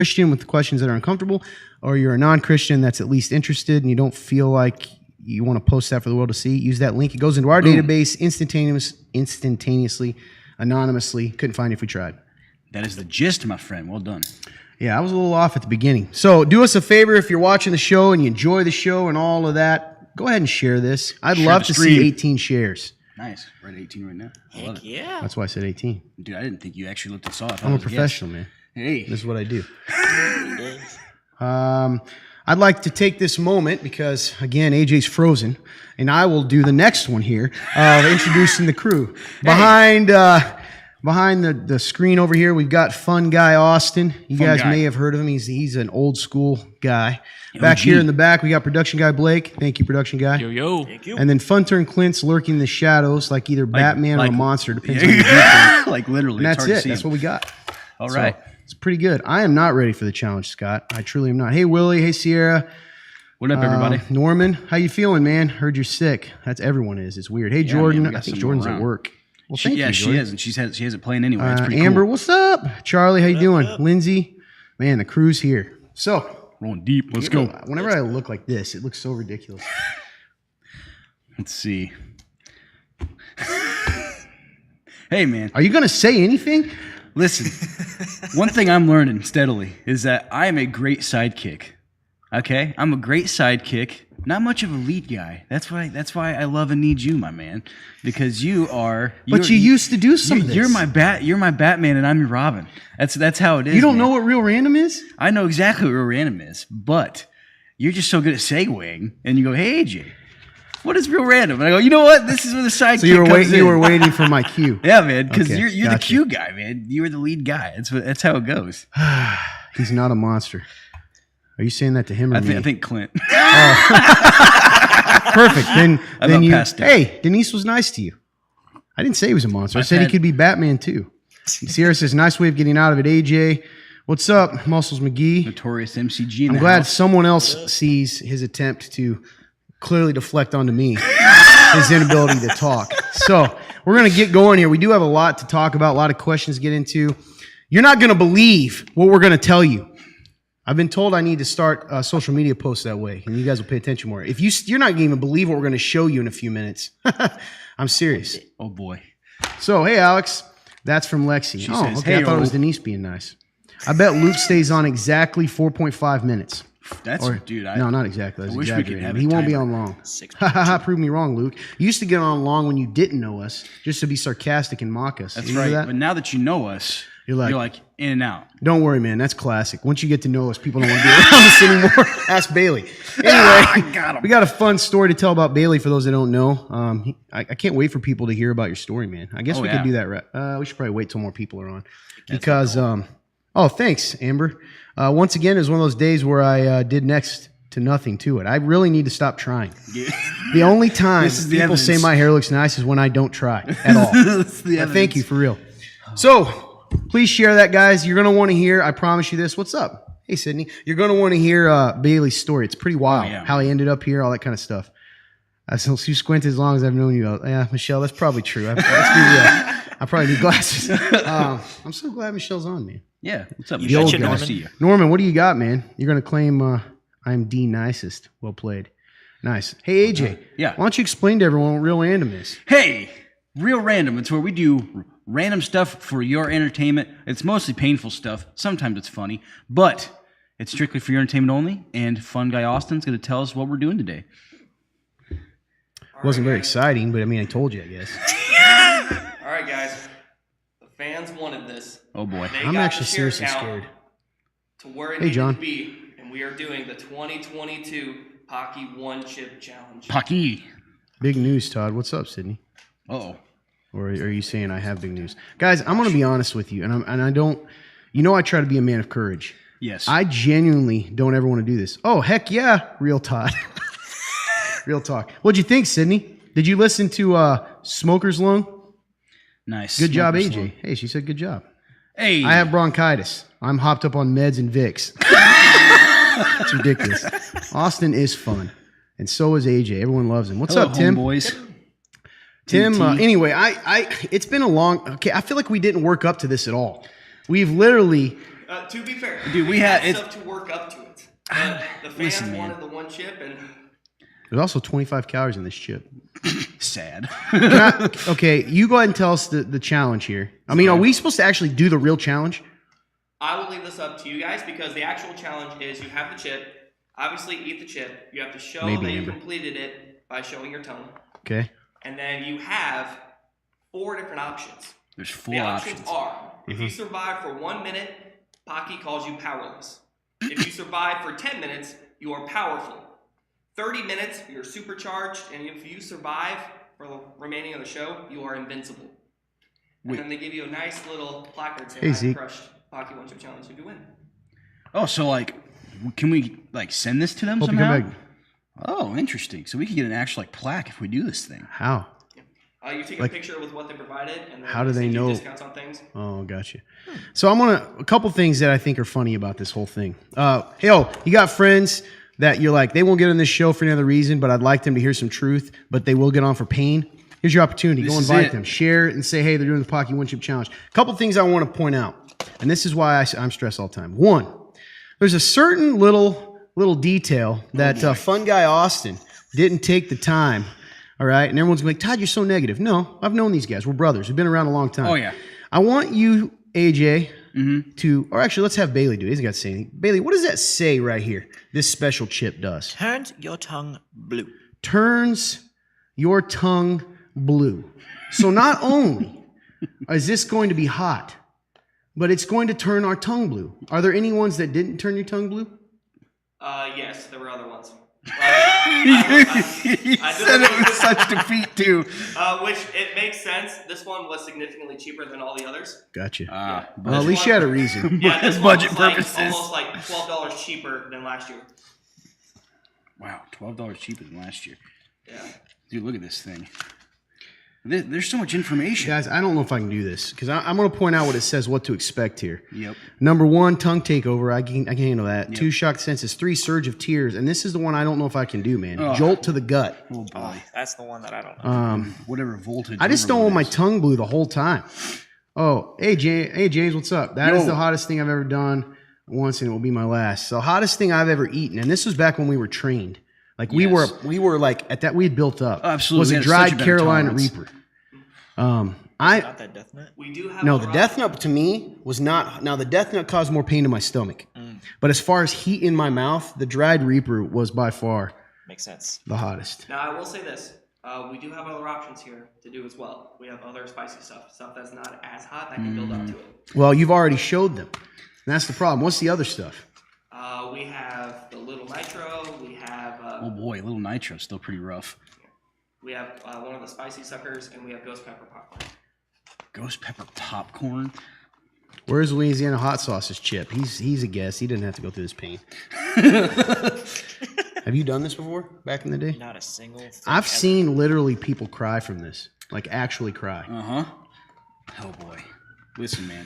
Christian with questions that are uncomfortable, or you're a non-Christian that's at least interested and you don't feel like you want to post that for the world to see, use that link. It goes into our database instantaneously, anonymously. Couldn't find it if we tried. That is the gist, my friend. Well done. Yeah, I was a little off at the beginning. So do us a favor if you're watching the show and you enjoy the show and all of that, go ahead and share this. I'd love to see 18 shares. Nice. We're at 18 right now. I love it. Yeah. That's why I said 18. Dude, I didn't think you actually looked and saw it. I'm a professional, man. Hey. This is what I do. I'd like to take this moment because, again, AJ's frozen, and I will do the next one here of introducing the crew. Behind the screen over here, we've got Fun Guy Austin. You guys may have heard of him. He's an old school guy. Back here in the back, we got production guy Blake. Thank you, production guy. Yo. Thank you. And then Fun Turn Clint's lurking in the shadows like either Batman or a monster, depends on your viewpoint. Like literally. And that's it. That's what we got. All right. It's pretty good. I am not ready for the challenge, Scott. I truly am not. Hey, Willie. Hey, Sierra. What up, everybody? Norman, how you feeling, man? Heard you're sick. That's everyone is. It's weird. Hey, Jordan. Man, I think Jordan's at work. Well, thank you, she is, and she has it playing anyway. It's pretty Amber, cool. what's up? Charlie, how you doing? Lindsay, man, the crew's here. So rolling deep. Let's go. Whenever I look like this, it looks so ridiculous. Let's see. Hey, man. Are you gonna say anything? Listen, one thing I'm learning steadily is that I am a great sidekick. Okay, I'm a great sidekick. Not much of a lead guy. That's why I love and need you, my man, because you are. But you used to do some of this. You're my Batman, and I'm your Robin. That's how it is. You don't know what Real Random is? I know exactly what Real Random is, but you're just so good at segueing, and you go, "Hey, AJ, what is Real Random?" And I go, "You know what? This is where the sidekick So you were in." waiting for my cue. Yeah, man, because Okay, you're the gotcha. cue guy, man. You're the lead guy. That's how it goes. He's not a monster. Are you saying that to him or me? I think Clint. Perfect. Then you. passed out. Hey, Denise was nice to you. I didn't say he was a monster. I said he could be Batman too. Sierra says, "Nice way of getting out of it." AJ, what's up, Muscles McGee? Notorious MCG. I'm glad someone else sees his attempt to clearly deflect onto me, his inability to talk. So we're gonna get going here. We do have a lot to talk about, a lot of questions to get into. You're not gonna believe what we're gonna tell you. I've been told I need to start social media posts that way, and you guys will pay attention more. If you're not going to even believe what we're going to show you in a few minutes. I'm serious. Oh, boy. So, hey, Alex. That's from Lexi. She oh, says, okay. "Hey, I thought it was Denise being nice. I bet Luke stays on exactly 4.5 minutes. Dude. No, not exactly. I wish we could have a He won't be timer. on long. Haha, prove me wrong, Luke. You used to get on long when you didn't know us, just to be sarcastic and mock us. That's You remember right. that? But now that you know us, You're like in and out. Don't worry, man. That's classic. Once you get to know us, people don't want to be around us anymore. Ask Bailey. Anyway, we got a fun story to tell about Bailey for those that don't know. I can't wait for people to hear about your story, man. I guess we could do that. We should probably wait till more people are on. Because, thanks, Amber. Once again, it was one of those days where I did next to nothing to it. I really need to stop trying. The only time people say my hair looks nice is when I don't try at all. Thank you, for real. So, please share that, guys. You're going to want to hear, I promise you this. What's up? Hey, Sydney. You're going to want to hear Bailey's story. It's pretty wild how he ended up here, all that kind of stuff. You squint as long as I've known you. Yeah, Michelle, that's probably true. Let's be real. I probably need glasses. I'm so glad Michelle's on, man. Yeah. What's up, You Michelle? betcha, Good to Norman. see you. Norman, what do you got, man? You're going to claim I'm the nicest. Well played. Nice. Hey, AJ. Yeah. Why don't you explain to everyone what Real Random is? Hey, Real Random. It's where we do random stuff for your entertainment. It's mostly painful stuff. Sometimes it's funny, but it's strictly for your entertainment only. And Fun Guy Austin's going to tell us what we're doing today. Wasn't very exciting, but I mean, I told you, I guess. All right, guys. The fans wanted this. Oh, boy. They I'm got actually the share seriously count scared. to where it Hey, needed John. to be, and we are doing the 2022 Pocky One Chip Challenge. Pocky. Big news, Todd. What's up, Sydney? Uh-oh. Or are you saying I have big news? Guys, I'm going to be honest with you, and I don't, I try to be a man of courage. Yes. I genuinely don't ever want to do this. Oh, heck yeah, real Todd. Real talk. What'd you think, Sydney? Did you listen to Smoker's Lung? Nice. Good job, Smoker's AJ. Lung. Hey, she said good job. Hey. I have bronchitis. I'm hopped up on meds and Vicks. It's ridiculous. Austin is fun, and so is AJ. Everyone loves him. What's Hello, up, Tim? boys. Tim, anyway, it's been a long, I feel like we didn't work up to this at all. We've literally To be fair, Dude, we had- stuff to work up to it. The fans Listen, man. wanted the one chip, and There's also 25 calories in this chip. Sad. Okay, you go ahead and tell us the challenge here. I mean, are we supposed to actually do the real challenge? I will leave this up to you guys because the actual challenge is you have the chip. Obviously, eat the chip. You have to show Maybe, that you Amber. completed it by showing your tongue, Okay. and then you have 4 different options. There's The 4 options options. are: if you survive for 1 minute, Pocky calls you powerless. If you survive for 10 minutes, you are powerful. 30 minutes, you're supercharged, and if you survive for the remaining of the show, you are invincible. And Wait. then they give you a nice little placard saying, Hey, "I Zeke. crushed Pocky One Chip Challenge if you win." Oh, so like, can we like send this to them Hope you somehow? come back. Oh, interesting. So we could get an actual like plaque if we do this thing. How? You take Like- a picture with what they provided, and then How do they send you know? discounts on things. Oh, gotcha. So I'm gonna a couple things that I think are funny about this whole thing. Hey, you got friends that you're like they won't get on this show for any other reason, but I'd like them to hear some truth, but they will get on for pain. Here's your opportunity. This Go is invite it. them, share it, and say, hey, they're doing the Pocky One Chip Challenge. A couple things I want to point out, and this is why I'm stressed all the time. One, there's a certain little detail that fun guy Austin didn't take the time. All right, and everyone's like, Todd, you're so negative. No, I've known these guys. We're brothers. We've been around a long time. Oh, yeah. I want you, AJ, to, or actually, let's have Bailey do it. He's got to say anything. Bailey, what does that say right here? This special chip does. Turns your tongue blue. Turns your tongue blue. So not only is this going to be hot, but it's going to turn our tongue blue. Are there any ones that didn't turn your tongue blue? Yes, there were other ones. He I do said it agree. with such defeat too. Which it makes sense. This one was significantly cheaper than all the others. Gotcha. Ah, Well, at least you had a reason. Yeah, this Budget one was purposes. almost like $12 cheaper than last year. Wow, $12 cheaper than last year. Yeah. Dude, look at this thing. There's so much information. Guys, I don't know if I can do this because I'm going to point out what it says, what to expect here. Yep. Number 1, tongue takeover. I can handle that. 2, shock senses. 3, surge of tears. And this is the one I don't know if I can do, man. Oh. Jolt to the gut. Oh boy. That's the one that I don't know. Whatever voltage. I just don't overload want my is. tongue blue the whole time. Oh, hey James, what's up? That is Yo. the hottest thing I've ever done once, and it will be my last. So hottest thing I've ever eaten, and this was back when we were trained. Like we Yes. were like at that we had built up. Absolutely. Was We a had such a dried better Carolina tolerance. Reaper. Not that Death Nut. We do have No, other the Death options. Nut to me was not. Now the Death Nut caused more pain to my stomach, but as far as heat in my mouth, the dried Reaper was by far Makes sense. the hottest. Now, I will say this. We do have other options here to do as well. We have other spicy stuff that's not as hot that can build up to it. Well, you've already showed them. And that's the problem. What's the other stuff? We have the Little Nitro. We have Oh boy, little nitro's still pretty rough. one of the spicy suckers, and we have Ghost Pepper popcorn. Ghost pepper popcorn. Where's Louisiana hot sauce's Chip? He's a guest. He didn't have to go through this pain. Have you done this before? Back in the day? Not a single thing. I've ever. seen literally people cry from this, like actually cry. Uh-huh. Oh boy. Listen, man.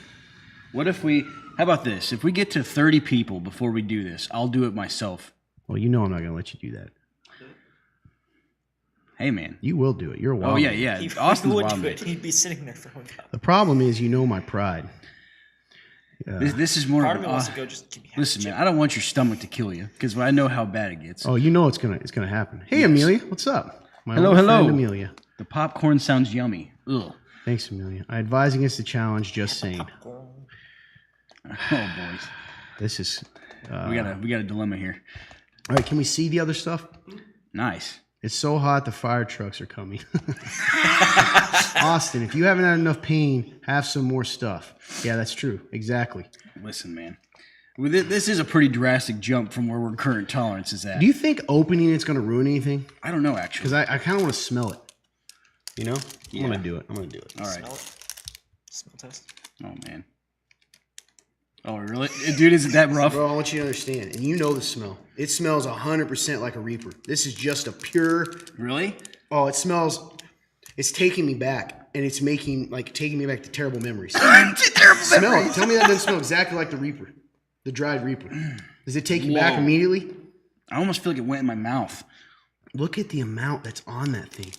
What if we how about this? If we get to 30 people before we do this, I'll do it myself. Well, you know I'm not gonna let you do that. Hey man. You will do it. You're a wild. Oh yeah, man. yeah. He Austin's would wild do man. it. He'd be sitting there throwing up. The problem is, you know my pride. This is more Part of of an, me wants to go just give me half listen, the man, chip. I don't want your stomach to kill you because I know how bad it gets. Oh, you know it's gonna happen. Hey, Yes. Amelia, what's up? My Hello, old hello. friend Amelia. The popcorn sounds yummy. Ugh. Thanks, Amelia. I advise against the challenge. Just saying. Oh boys. This is. We got a dilemma here. All right, can we see the other stuff? Nice. It's so hot, the fire trucks are coming. Austin, if you haven't had enough pain, have some more stuff. Yeah, that's true. Exactly. Listen, man. Well, this is a pretty drastic jump from where our current tolerance is at. Do you think opening it's going to ruin anything? I don't know, actually. Because I kind of want to smell it. You know? Yeah. I'm going to do it. I'm going to do it. All right. Smell it. Smell test. Oh, man. Oh, really? Dude, is it that rough? Bro, I want you to understand. And you know the smell. It smells 100% like a Reaper. This is just a pure... Really? Oh, it smells... It's taking me back. And it's taking me back to terrible memories. Terrible Smell it. Tell me that doesn't smell exactly like the Reaper. The dried Reaper. Does it take you back Whoa. immediately? I almost feel like it went in my mouth. Look at the amount that's on that thing.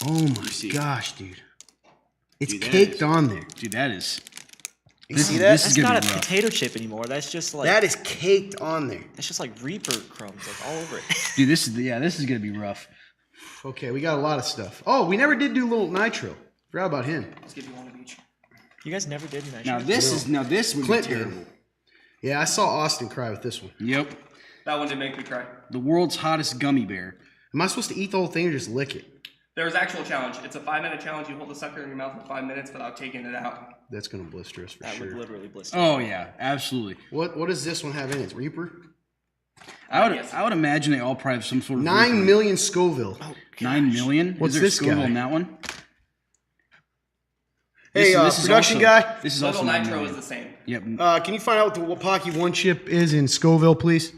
Oh my see. gosh, dude. It's Dude, that caked is- on there. Dude, that is... You see that? This That's is gonna not be a rough. potato chip anymore. That's just like That is caked on there. that's just like Reaper crumbs like all over it. Dude, this is gonna be rough. Okay, we got a lot of stuff. Oh, we never did do little Nitro. Forgot about him. Let's give you one of each. You guys never did that. Now shit? this would Clint be did. terrible. Yeah, I saw Austin cry with this one. Yep. That one did make me cry. The world's hottest gummy bear. Am I supposed to eat the whole thing or just lick it? There's actual challenge. It's a 5-minute challenge. You hold the sucker in your mouth for 5 minutes without taking it out. That's gonna blister us for That sure. would literally blister. Oh yeah, absolutely. What does this one have in it? Reaper? Yes. I would imagine they all probably have some sort of 9 million Scoville. Oh, 9 million. What's Is there this Scoville guy? in that one? Hey, This is production also- guy. This is Little also 9 Nitro million. is the same. Yep. Can you find out what the Wapaki one chip is in Scoville, please?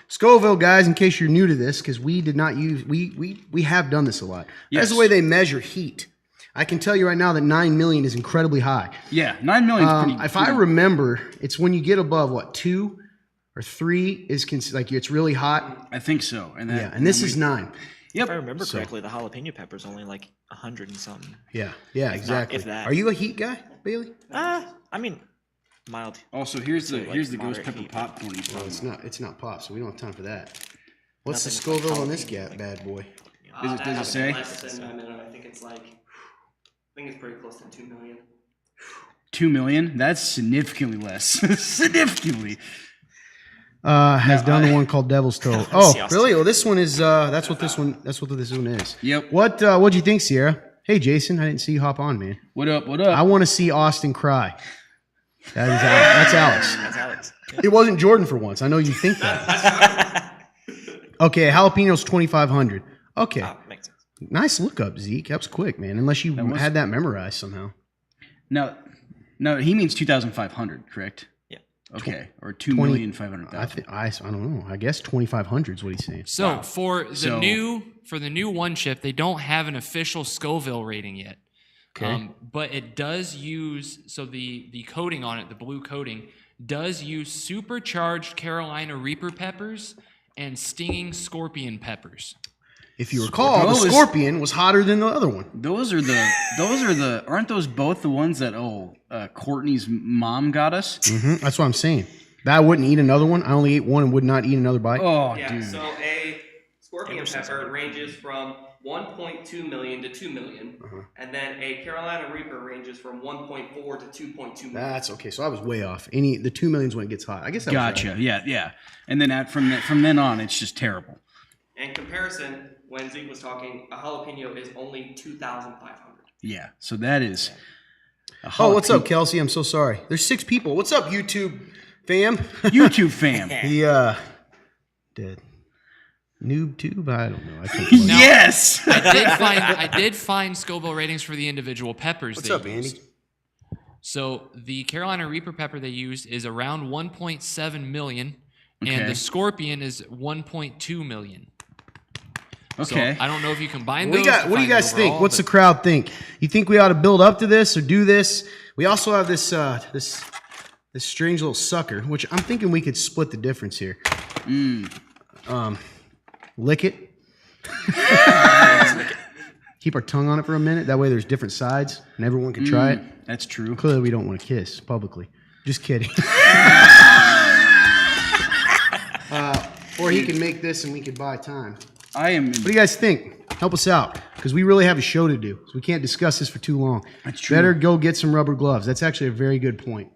Scoville, guys, in case you're new to this, because we did not use we have done this a lot. That's the Yes. way they measure heat. I can tell you right now that 9 million is incredibly high. Yeah, 9 million is pretty. If I remember, it's when you get above what 2 or 3 is like it's really hot. I think so. And that, Yeah, and this is 9. If I Yep. remember correctly, the jalapeno pepper is only like 100 and something. Yeah, exactly. if that. Are you a heat guy, Bailey? I mean, mild. Also, here's the like ghost moderate pepper heat. popcorn. he's Well, talking about. it's not pop, so we don't have time for that. What's the Nothing like Scoville on this jalapeno, like- bad boy? Does it say? Less than 9 minutes. I think it's like. I think it's pretty close to 2 million. 2 million? That's significantly less. Significantly. Has done the one called Devil's Toe. Oh, See, Austin. really? Well, this one is. That's what this one is. Yep. What'd you think, Sierra? Hey, Jason, I didn't see you hop on, man. What up? What I up? want to see Austin cry. That's Alex. That's Alex. It wasn't Jordan for once. I know you think that. Okay, jalapenos 2,500. Okay, Oh, makes sense. nice look up, Zeke. That was quick, man. Unless you was- had that memorized somehow. No, he means 2,500, correct? Yeah. Okay, or 20 2,500,000. I don't know. I guess 2,500 is what he's saying. So for the So- new one chip, they don't have an official Scoville rating yet. Okay. But it does use the coating on it, the blue coating, does use supercharged Carolina Reaper peppers and stinging scorpion peppers. If you recall, the Those- Scorpion was hotter than the other one. Those are the aren't those both the ones that Courtney's mom got us? That's what I'm saying. That I wouldn't eat another one. I only ate one and would not eat another bite. Oh, Yeah, dude. so a scorpion pepper ranges from 1.2 million to 2 million, and then a Carolina Reaper ranges from 1.4 to 2.2 million. That's okay. So I was way off. The 2 millions when it gets hot. I guess that was Gotcha. right. Yeah. And then from then on, it's just terrible. In comparison, when Zeke was talking, a jalapeno is only 2,500. Yeah. So that is. Oh, what's up, Kelsey? I'm so sorry. There's 6 people. What's up, YouTube fam? YouTube fam? The noob tube. I don't know. I can't. Now- Yes. I did find Scoville ratings for the individual peppers. What's they up, used. Andy? So the Carolina Reaper pepper they used is around 1.7 million, Okay. and the Scorpion is 1.2 million. Okay. So I don't know if you combine What those. do you got? to What do you find guys think? overall, What's the but- crowd think? You think we ought to build up to this or do this? We also have this this strange little sucker, which I'm thinking we could split the difference here. Lick it. Keep our tongue on it for a minute. That way, there's different sides, and everyone can try it. That's true. Clearly, we don't want to kiss publicly. Just kidding. Or he can make this, and we could buy time. I am. What do you guys think? Help us out, because we really have a show to do, so we can't discuss this for too long. That's true. Better go get some rubber gloves. That's actually a very good point.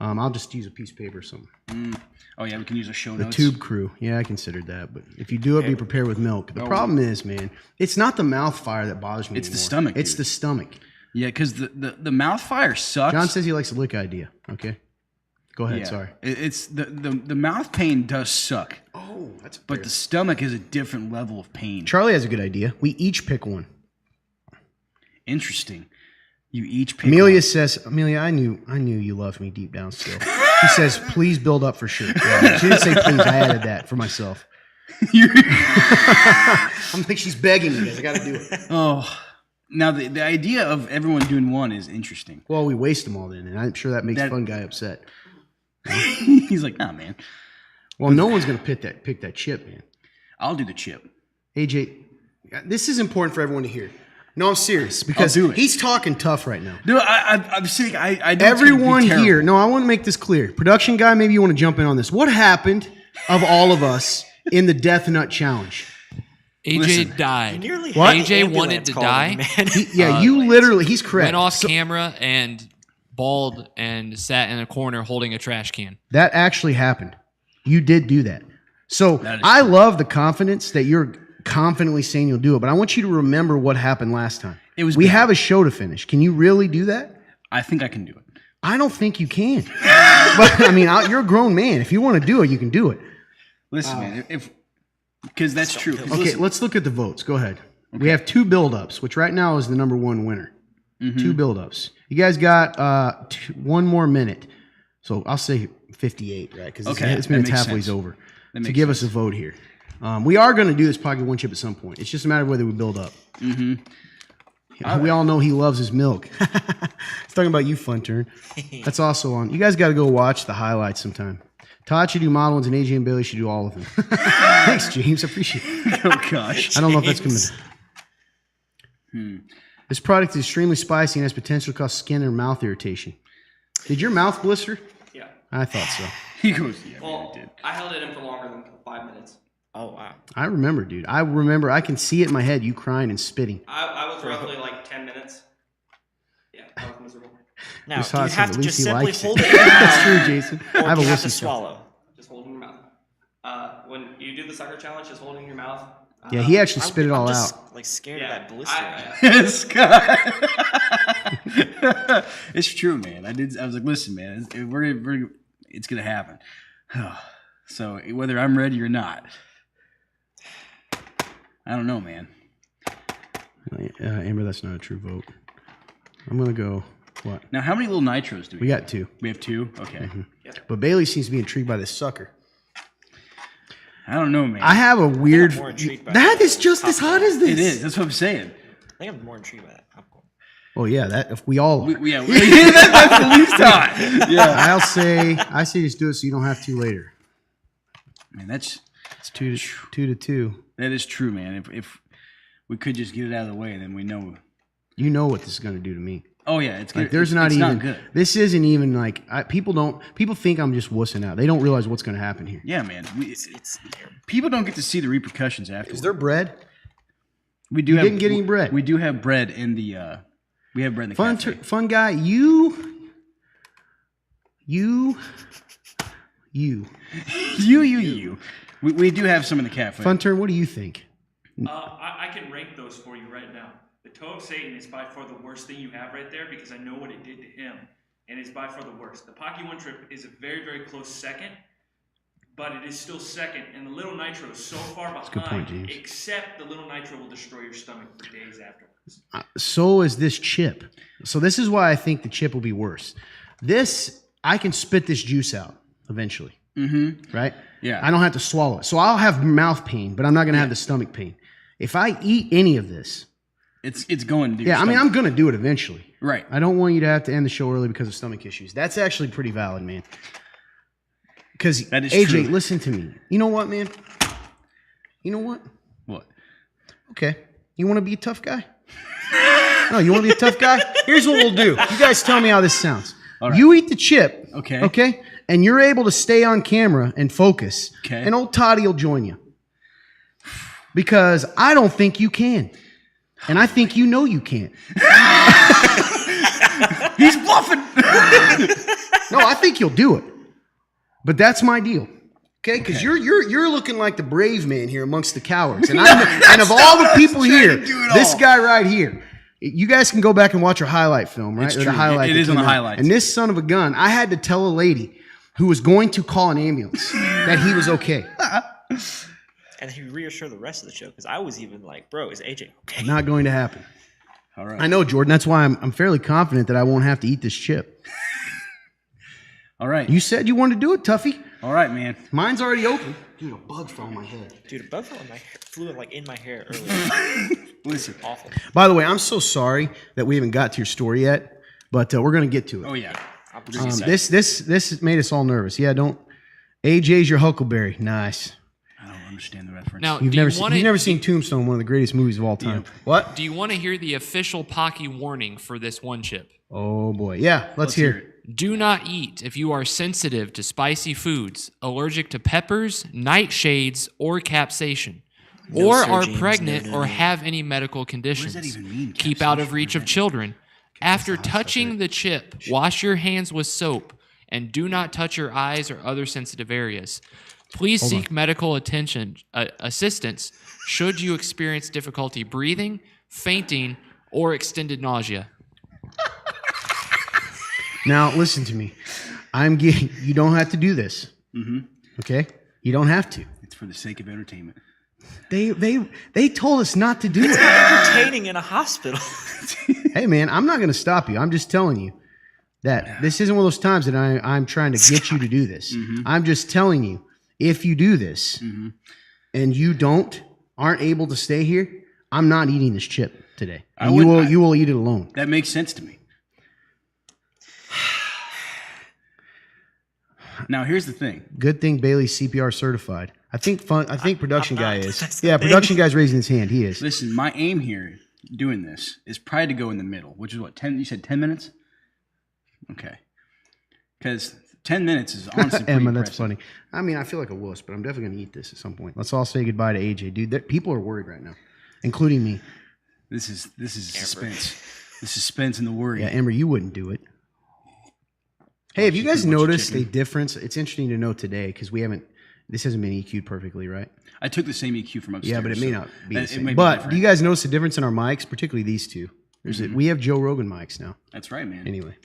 I'll just use a piece of paper or something. Oh yeah, we can use a show The notes. tube crew. Yeah, I considered that, but if you do it, be prepared with milk. The problem is, man, it's not the mouth fire that bothers me It's the anymore. stomach, It's dude. the stomach. Yeah, because the mouth fire sucks. John says he likes the lick idea. Okay, go ahead. Yeah. Sorry. It's the mouth pain does suck, Oh, that's fair. but the stomach is a different level of pain. Charlie has a good idea. We each pick one. Interesting. You each pick Amelia one. says, Amelia, I knew you loved me deep down still. She says, please build up for sure. Yeah, she didn't say please. I added that for myself. I'm like, she's begging me, guys. I got to do it. Oh, now the idea of everyone doing one is interesting. Well, we waste them all then, and I'm sure that makes That- fun guy upset. He's like, nah, man. Well, no one's going to pick that chip, man. I'll do the chip. AJ, this is important for everyone to hear. No, I'm serious because do it. he's talking tough right now. No, I'm saying I know Everyone it's gonna be here, terrible. no, I want to make this clear. Production guy, maybe you want to jump in on this. What happened of all of us in the Death Nut Challenge? AJ Listen. died. Nearly What? had the AJ wanted ambulance to called, die. man. Yeah, you literally, he's correct. Went off So- camera and bawled and sat in a corner holding a trash can. that actually happened. You did do that. So That is I true. love the confidence that you're confidently saying you'll do it, but I want you to remember what happened last time. It was we bad. have a show to finish. Can you really do that? I think I can do it. I don't think you can. But I mean, you're a grown man. If you want to do it, you can do it. Listen, man, because that's true. 'Cause Okay, listen, let's look at the votes. Go ahead. We have 2 build-ups, which right now is the number 1 winner. Mm-hmm. 2 build-ups. You guys got 1 more minute. So I'll say 58, right? Because Okay, it's been that makes halfway sense. over. That So makes give us a vote here. We are going to do this Pocket One Chip at some point. It's just a matter of whether we build up. We all know he loves his milk. He's talking about you, Fun Turn. That's also on. You guys got to go watch the highlights sometime. Todd should do model ones, and AJ and Bailey should do all of them. Thanks, James. I appreciate it. oh gosh, I don't know if that's going James. to. This product is extremely spicy and has potential to cause skin or mouth irritation. Did your mouth blister? Yeah. I thought so. he goes. Yeah, Well, man, it did. I held it in for longer than 5 minutes. Oh wow. I remember, dude. I remember. I can see it in my head. You crying and spitting. I was roughly like 10 minutes. Yeah, I was miserable. Now, Just do you said have at to least just he simply likes hold it. it in your That's mouth, true, Jason. I or have do a you have to listen to. swallow? Just hold it in your mouth. When you do the sucker challenge, just hold it in your mouth. Yeah, he actually spit it all I'm just, out. like scared Yeah, of that blister. This guy. it's true, man. I was like, listen, man, it's gonna happen. So whether I'm ready or not, I don't know, man. Amber, that's not a true vote. I'm gonna go. What? Now, how many little nitros do we? We got 2, We have 2. Okay. but Bailey seems to be intrigued by this sucker. I don't know, man. I have a weird. more intrigued by That the is just as hot as this. it is. That's what I'm saying. I think I'm more intrigued by that popcorn. Oh yeah, that if we all. Are. Yeah, that's the least hot. Yeah, I say just do it so you don't have to later. man, it's 2 to 2. that is true, man. If we could just get it out of the way, then we know. You know what this is going to do to me. Oh yeah, it's good. Like, there's not it's even. not good. This isn't even like people think I'm just wussing out. They don't realize what's going to happen here. Yeah, man. It's terrible. People don't get to see the repercussions afterwards. Is there bread? We do have, didn't get any bread. We do have bread in the. We have bread in the Fun cafe. fun guy, you. You. We do have some in the cafe. Fun turn. What do you think? I can rank those for you right now. The toe of Satan is by far the worst thing you have right there because I know what it did to him, and it's by far the worst. The Pocky One Trip is a very, very close second, but it is still second, and the Little Nitro is so far behind, good point, James. except the Little Nitro will destroy your stomach for days afterwards. So is this chip. So this is why I think the chip will be worse. This I can spit this juice out eventually. Mm-hmm. Right? Yeah. I don't have to swallow it. So I'll have mouth pain, but I'm not going to have the stomach pain. If I eat any of this, It's going to. yeah, I mean, I'm going to do it eventually. right. I don't want you to have to end the show early because of stomach issues. That's actually pretty valid, man. Because That is AJ, true. listen to me. You know what, man? You know what? What? Okay. You want to be a tough guy? No, you want to be a tough guy? Here's what we'll do. You guys tell me how this sounds. right. You eat the chip. Okay. Okay? And you're able to stay on camera and focus. Okay. And old Toddy will join you. Because I don't think you can. And I think you know you can't. He's bluffing. No, I think you'll do it. But that's my deal. Okay? Because you're looking like the brave man here amongst the cowards. And, and of all the people here, this guy right here, you guys can go back and watch our highlight film, right? It's Or the true. highlight It that is on came the out. highlights. And this son of a gun, I had to tell a lady who was going to call an ambulance that he was okay. And he reassured the rest of the show because I was even like, bro, is AJ okay? Not going to happen. All right. I know, Jordan. That's why I'm fairly confident that I won't have to eat this chip. All right. You said you wanted to do it, Tuffy. All right, man. Mine's already open. Dude, a bug fell on my head. Dude, a bug flew in my hair earlier. Listen. Awful. By the way, I'm so sorry that we haven't got to your story yet, but we're going to get to it. Oh yeah. This made us all nervous. Yeah, don't. AJ's your Huckleberry. Nice. understand the reference. Now, You've do you never wanna- you've never seen Tombstone, one of the greatest movies of all time. What? Do you want to hear the official Pocky warning for this one chip? Oh boy. Yeah, let's hear it. Do not eat if you are sensitive to spicy foods, allergic to peppers, nightshades, or capsaicin, or Sir are James, pregnant no. or have any medical conditions. that even mean, Keep out of reach of children. After touching the chip, wash your hands with soap and do not touch your eyes or other sensitive areas. Please seek medical assistance should you experience difficulty breathing, fainting, or extended nausea. Now listen to me. You don't have to do this. Okay? You don't have to. It's for the sake of entertainment. They told us not to do it. Entertaining in a hospital. Hey man, I'm not going to stop you. I'm just telling you that this isn't one of those times that I'm trying to get you to do this. I'm just telling you, if you do this and you aren't able to stay here, I'm not eating this chip today. And you will eat it alone. That makes sense to me. Now, here's the thing. Good thing Bailey's CPR certified. I think production guy is. That's the Yeah, thing. production guy's raising his hand. He is. Listen, my aim here doing this is probably to go in the middle, which is what, 10? You said 10 minutes? Okay. Because 10 minutes is honestly pretty Emma, impressive. that's funny. I mean, I feel like a wuss, but I'm definitely going to eat this at some point. Let's all say goodbye to AJ. Dude, people are worried right now, including me. This is suspense. The suspense and the worry. Yeah, Amber, you wouldn't do it. Hey, have you guys Too much noticed a chicken. difference? It's interesting to know today because this hasn't been EQ'd perfectly, right? I took the same EQ from upstairs. Yeah, but it may so not be the it same. may be But different. do you guys notice the difference in our mics, particularly these two? We have Joe Rogan mics now. That's right, man. Anyway.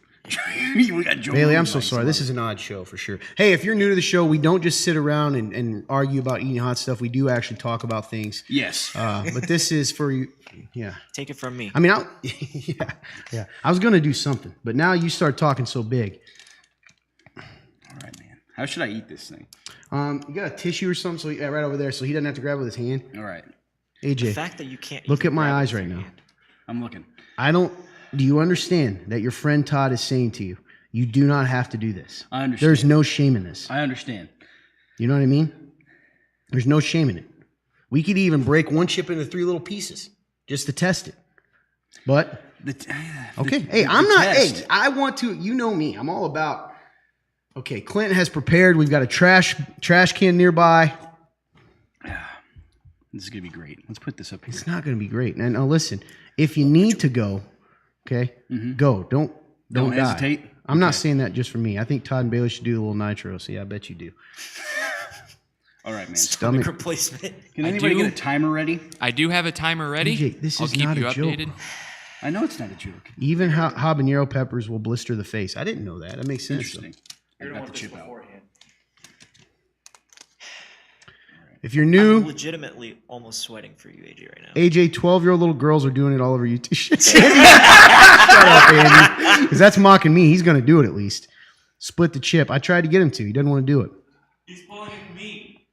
We got Joe Bailey, Rogan I'm so mics. sorry. This is an odd show for sure. Hey, if you're new to the show, we don't just sit around and argue about eating hot stuff. We do actually talk about things. Yes. But this is for you. Yeah. Take it from me. I mean, yeah. I was going to do something, but now you start talking so big. All right, man. How should I eat this thing? You got a tissue or something so right over there so he doesn't have to grab it with his hand? All right. The AJ, fact that you can't look even at my grab it eyes with right your now. hand. I'm looking. Do you understand that your friend Todd is saying to you, you do not have to do this? I understand. There's no shame in this. I understand. You know what I mean? There's no shame in it. We could even break one chip into 3 little pieces just to test it. But, okay. Hey, test. I want to, you know me. I'm all about, okay, Clinton has prepared. We've got a trash can nearby. This is going to be great. Let's put this up here. It's not going to be great. And now listen, if you need to go, okay, go. Don't Don't die. hesitate? I'm not saying that just for me. I think Todd and Bailey should do a little nitro. So yeah, I bet you do. All right, man. Stomach Stomach- replacement. Can I anybody do- get a timer ready? I do have a timer ready. DJ, this I'll is keep not you a joke. updated. I know it's not a joke. Even habanero peppers will blister the face. I didn't know that. That makes sense. Interesting. I You're gonna got the want this chip out. beforehand. If you're I'm new, legitimately almost sweating for you, AJ, right now. AJ, 12-year-old little girls are doing it all over YouTube. Shut up, Andy. Because that's mocking me. He's going to do it at least. Split the chip. I tried to get him to. He doesn't want to do it. He's pulling at me.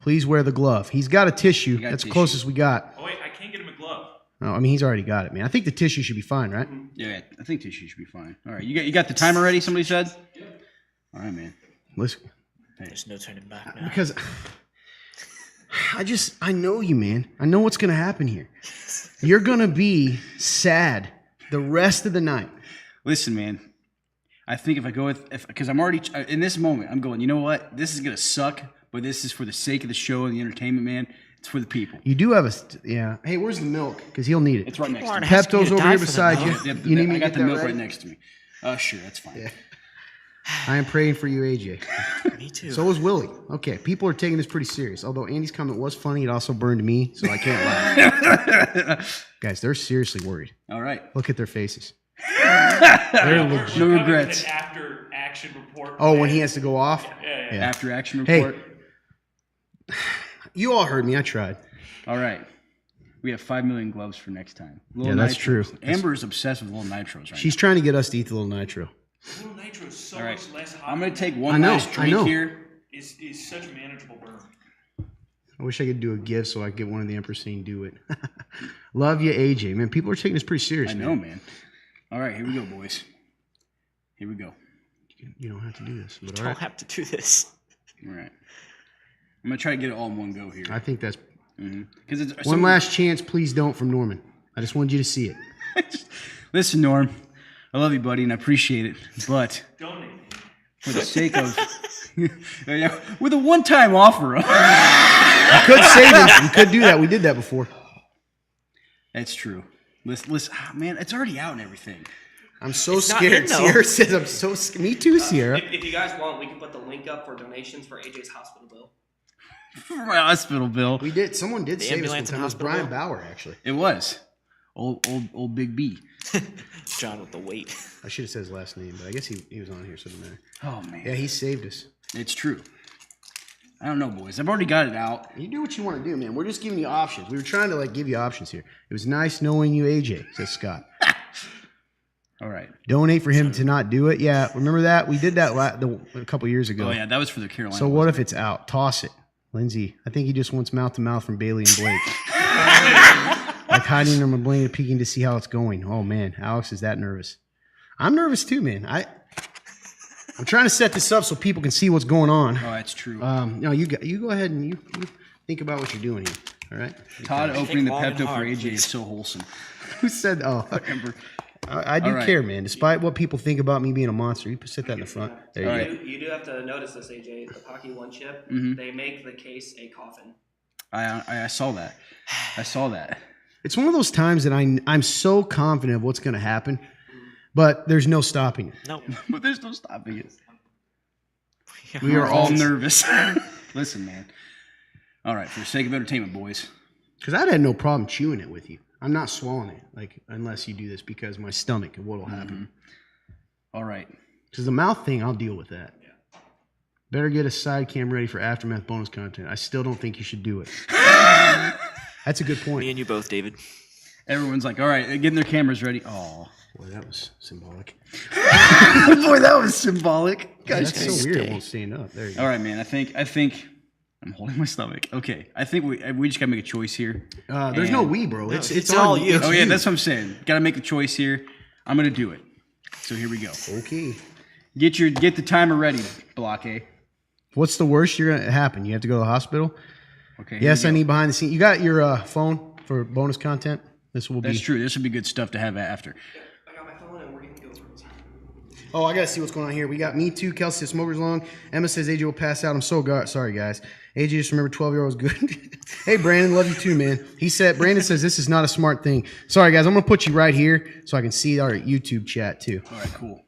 Please wear the glove. He's got a tissue. got That's the tissue. closest we got. Oh wait, I can't get him a glove. Oh, I mean, he's already got it, man. I think the tissue should be fine, right? Yeah, I think tissue should be fine. All right, you got the timer ready? Somebody said. All right, man. Listen, There's no turning back now. because I know you, man. I know what's going to happen here. You're going to be sad the rest of the night. Listen, man. I think if I go because I'm already in this moment, I'm going. You know what? This is gonna suck, but this is for the sake of the show and the entertainment, man. It's for the people. You do have yeah. Hey, where's the milk? Because he'll need it. It's right next People to aren't me. asking you Pepto's to over die here for beside them, you. though. Yeah, You need me I to got get the that milk ready? right next to me. Sure, that's fine. Yeah. I am praying for you, AJ. Me too. So is Willie. Okay, people are taking this pretty serious. Although Andy's comment was funny, it also burned me, so I can't laugh. Guys, they're seriously worried. All right. Look at their faces. No Coming regrets. with an after action report. Oh, when he has to go off? Yeah. Yeah. After action Hey. report. You all heard me. I tried. All right. We have 5 million gloves for next time. Little Yeah, that's nitros. true. Amber is obsessed with little nitros right She's trying to get us to eat the little nitro. Little nitro is so now. All much right. less hot. I'm gonna take I one know, last I drink know. here. Is such a manageable burn. I wish I could do a gift so I could get one of the Empress saying do it. Love you, AJ. Man, people are taking this pretty serious, I know, man. All right, here we go, boys. Here we go. You don't have to do this. But all don't right. have to do this. All right. I'm gonna try to get it all in one go here. I think that's Because it's one last chance. Please don't from Norman. I just wanted you to see it. Listen, Norm, I love you, buddy, and I appreciate it. But Donate. for the sake of, with a one-time offer, You could save it. You could do that. We did that before. that's true. Listen, man, it's already out and everything. I'm so It's not scared. in, though. Sierra says I'm so scared. Me too, Sierra. If you guys want, we can put the link up for donations for AJ's hospital bill. For my hospital bill, We did. Someone did The save us one ambulance time. and It was hospital Brian bill? Bauer, actually. it was old Big B. John with the weight. I should have said his last name, but I guess he was on here, so it doesn't matter. Oh man, Yeah, he saved us. it's true. I don't know, boys. I've already got it out. You do what you want to do, man. We're just giving you options. We were trying to give you options here. It was nice knowing you, AJ, says Scott. All right. Donate for him to not do it. Yeah, remember that? We did that a couple years ago. Oh yeah, that was for the Carolina. So what if it's out? Toss it. Lindsay, I think he just wants mouth to mouth from Bailey and Blake. Like hiding them and blaming and peeking to see how it's going. Oh man, Alex is that nervous. I'm nervous too, man. I'm trying to set this up so people can see what's going on. Oh, that's true. No, you go ahead and you think about what you're doing here. All right. Todd opening the long and Pepto for hard, AJ please. is so wholesome. Who said? Oh, I do All right. care, man. Despite what people think about me being a monster, you sit that in the front. There you All go. right. You do have to notice this, AJ. The Pocky One chip, Mm-hmm. they make the case a coffin. I saw that. I saw that. It's one of those times that I'm so confident of what's going to happen, but there's no stopping it. No. But there's no stopping it. We are All all nervous. Listen, man. All right, for the sake of entertainment, boys. because I'd had no problem chewing it with you. I'm not swallowing it, unless you do this because my stomach and what'll happen. All right. Because the mouth thing, I'll deal with that. Better get a side cam ready for aftermath bonus content. I still don't think you should do it. That's a good Me point. and you both, David. Everyone's like, all right, getting their cameras ready. Oh, Boy, that was symbolic. boy, that was symbolic. That's Guys, so weird. It stay. won't stand up. There you go. all right, man. I think I'm holding my stomach. Okay, I think we just gotta make a choice here. There's no we, bro. It's it's on all you. Oh yeah, that's what I'm saying. Gotta make a choice here. I'm gonna do it. So here we go. Okay. Get the timer ready, Block A. What's the worst you're gonna happen? You have to go to the hospital. Okay. Yes, here I we go. need behind the scenes. You got your phone for bonus content. This will That's be. true. This would be good stuff to have after. I got my phone and we're gonna go for it. Oh, I gotta see what's going on here. We got me too. Kelsey says smokers long. Emma says AJ will pass out. I'm so sorry, guys. AJ just remember 12-year-old was good. Hey, Brandon, love you too, man. Brandon says this is not a smart thing. Sorry, guys. I'm gonna put you right here so I can see our YouTube chat too. All right, cool.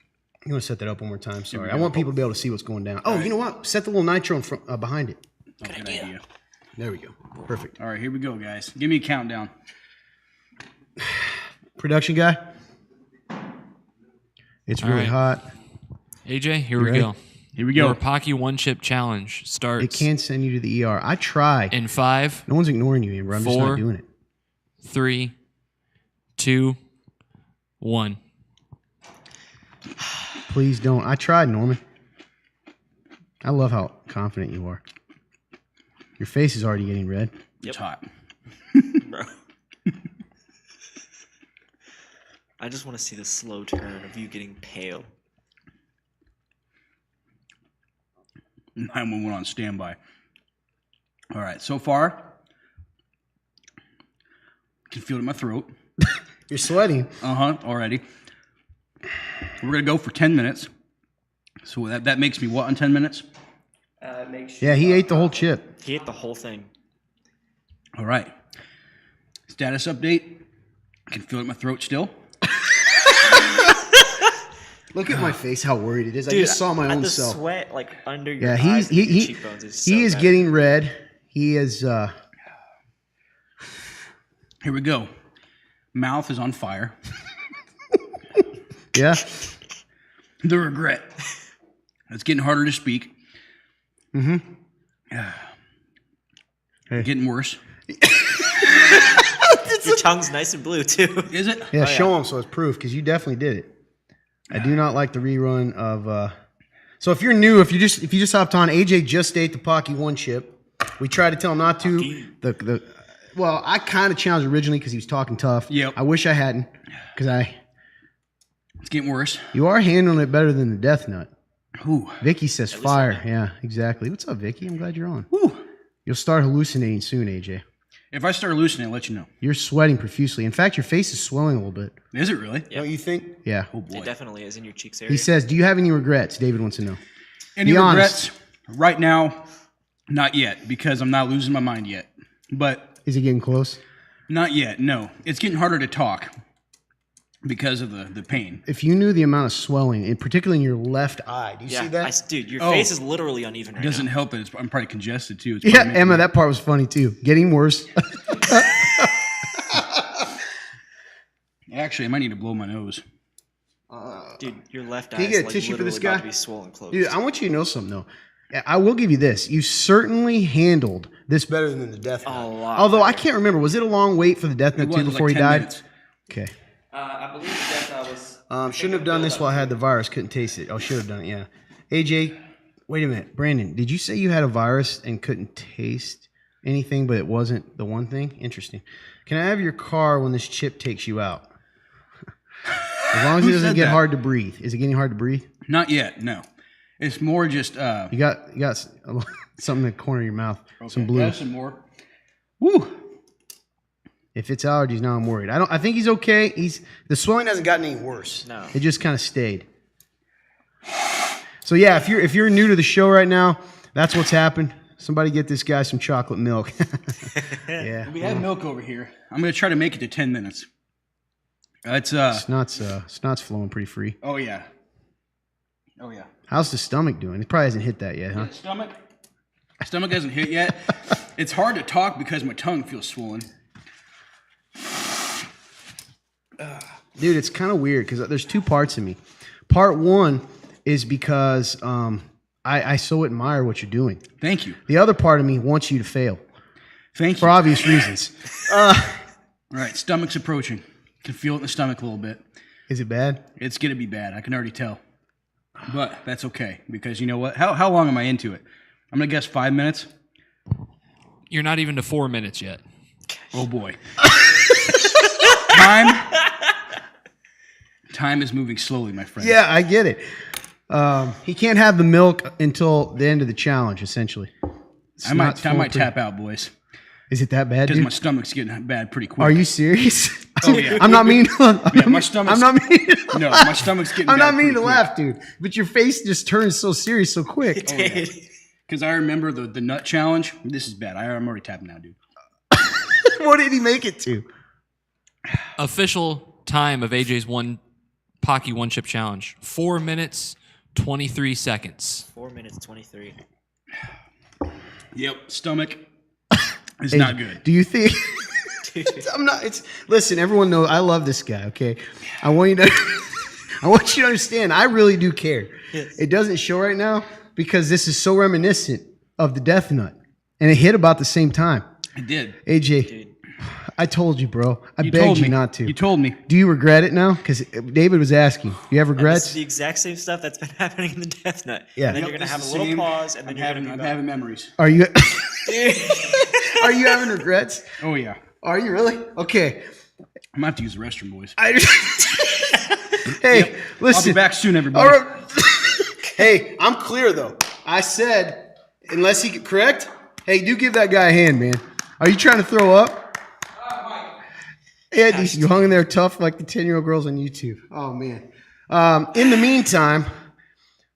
You want to set that up one more time? Sorry, we I go. want people to be able to see what's going down. Oh, you know what? Set the little nitro in front, behind it. Good idea. There we go. Perfect. All right, here we go, guys. Give me a countdown. Production guy. It's really right. hot. AJ, here we ready? go. Here we Your go. Pocky One Chip Challenge starts It can send you to the ER. I try. in 5, No one's ignoring you, Amber. I'm just 4. not doing it. 3, 2, 1. Please don't. I tried, Norman. I love how confident you are. Your face is already getting red. It's hot. Bro. I just want to see the slow turn of you getting pale. 911 on standby. All right, so far, I can feel it in my throat. You're sweating. Already. We're going to go for 10 minutes. So that makes me what in 10 minutes? Make Yeah, he ate the whole chip. He ate the whole thing. All right. Status update. I can feel it in my throat still. Look at my face, how worried it is. I Dude, just saw my own the self. sweat like under your Yeah, eyes and your he cheekbones is he so is bad. getting red. He is Here we go. Mouth is on fire. yeah. The regret. It's getting harder to speak. Hey. Getting worse. Your tongue's nice and blue too. Is it? Yeah, show him so it's proof because you definitely did it. I do not like the rerun of. So if you're new, if you just hopped on, AJ just ate the Pocky One chip. We tried to tell him not to. Well, I kind of challenged originally because he was talking tough. Yep. I wish I hadn't because It's getting worse. you are handling it better than the Death Nut. Ooh. Vicky says fire. Yeah, exactly. What's up, Vicky? I'm glad you're on. Ooh. You'll start hallucinating soon, AJ. If I start hallucinating, I'll let you know. You're sweating profusely. In fact, your face is swelling a little bit. Is it really? Yeah. Don't you think? Yeah. Oh boy. It definitely is in your cheeks area. He says, "Do you have any regrets?" David wants to know. Any Be regrets? Right now, not yet, because I'm not losing my mind yet. But Is it getting close? not yet. No, it's getting harder to talk because of the pain. If you knew the amount of swelling, and particularly in your left eye, do you yeah, see that? dude, your Oh. face is literally uneven right It doesn't now. help that I'm probably congested too. It's Yeah, probably making Emma, me- that part was funny too. Getting worse. Actually, I might need to blow my nose. Dude, your left eye Can you is get a like tissue for literally this about guy? to be swollen closed. Dude, I want you to know something though. I will give you this. You certainly handled this better than the death A nut. lot Although I better. can't remember. Was it a long wait for the death It nut was too like before he 10 died? minutes. Okay. I believe that was. Shouldn't have done this while I had the virus. Couldn't taste it. Oh, should have done it. Yeah. AJ, wait a minute. Brandon, did you say you had a virus and couldn't taste anything, but it wasn't the one thing? Interesting. Can I have your car when this chip takes you out? As long as Who it doesn't said get that? hard to breathe. Is it getting hard to breathe? Not yet. No, it's more just You got something in the corner of your mouth. Some blue. Have some more. Woo. If it's allergies, now I'm worried. I think he's okay. The swelling hasn't gotten any worse. No. It just kind of stayed. So yeah, if you're new to the show right now, that's what's happened. Somebody get this guy some chocolate milk. Yeah. We have milk over here. I'm gonna try to make it to 10 minutes. It's Snot's flowing pretty free. Oh yeah. Oh yeah. How's the stomach doing? It probably hasn't hit that yet, huh? Stomach hasn't hit yet. It's hard to talk because my tongue feels swollen. Dude, it's kind of weird because there's two parts of me. Part one is because I so admire what you're doing. Thank you. The other part of me wants you to fail Thank for you. obvious reasons. All right, stomach's approaching. Can feel it in the stomach a little bit. Is it bad? It's gonna be bad. I can already tell. But that's okay because you know what? How long am I into it? I'm gonna guess 5 minutes. You're not even to 4 minutes yet. Oh boy. Time is moving slowly, my friend. Yeah, I get it. He can't have the milk until the end of the challenge, essentially. I might tap out, boys, Is it that bad, because dude? my stomach's getting bad pretty quick. Are you serious? Oh, yeah. I'm not mean. my stomach's- I'm not mean. No, my stomach's getting I'm bad not mean pretty to quick. laugh, dude. But your face just turns so serious so quick. Because I remember the nut challenge. This is bad. I'm already tapping now, dude. What did he make it to? Official time of AJ's Pocky one chip challenge: 4 minutes 23 seconds. 4 minutes 23. Yep. Stomach is not good. Do you think? I'm not. It's listen. Everyone knows I love this guy. Okay, I want you to. I want you to understand. I really do care. Yes. It doesn't show right now because this is so reminiscent of the Death Nut, and it hit about the same time. I did. AJ, Dude. I told you, bro. I You begged told you me. not to. You told me. Do you regret it now? Because David was asking. You have This regrets? is the exact same stuff that's been happening in the Death Nut. Yeah. And then Yep, you're going to It's have a the little same. pause, and then you're going to be I'm back. having memories. Are you? Dude. Are you having regrets? Oh yeah. Are you really? Okay. I'm gonna have to use the restroom, boys. Hey, I'll listen. be back soon, everybody. All right. Hey, I'm clear though. I said, unless he correct. Hey, do give that guy a hand, man. Are you trying to throw up? Yeah, you hung in there tough like the 10-year-old girls on YouTube. Oh man. In the meantime,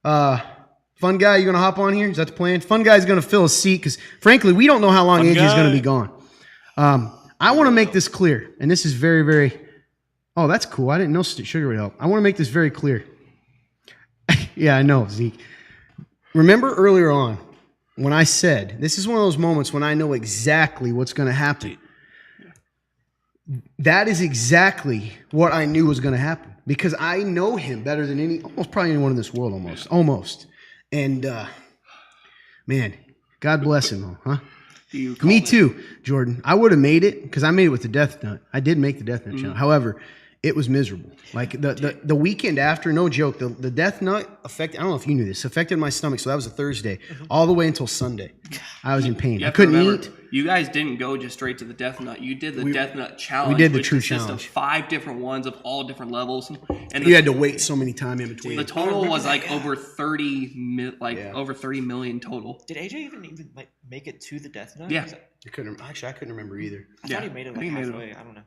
Fun Guy, you gonna hop on here? Is that the plan? Fun Guy's gonna fill a seat because, frankly, we don't know how long AJ's Guy. gonna be gone. I want to make this clear, and this is very, very. Oh, that's cool. I didn't know sugar would help. I want to make this very clear. Yeah, I know, Zeke. Remember earlier on when I said this is one of those moments when I know exactly what's going to happen. That is exactly what I knew was going to happen because I know him better than probably anyone in this world, almost. And man, God bless him, huh? Me too, Jordan. I would have made it because I made it with the Death Nut. I did make the Death Nut channel. However, it was miserable. Like the weekend after, no joke, the Death Nut affected. I don't know if you knew this. Affected my stomach. So that was a Thursday, all the way until Sunday. I was in pain. You I have to couldn't remember, eat. You guys didn't go just straight to the Death Nut. You did the Death Nut challenge. did the which true consists challenge. of 5 different ones of all different levels, and You had to wait so many time in between. the total was like over 30 million total. Did AJ even like make it to the Death Nut? Yeah. I couldn't remember either. I thought he made it like halfway. I don't know.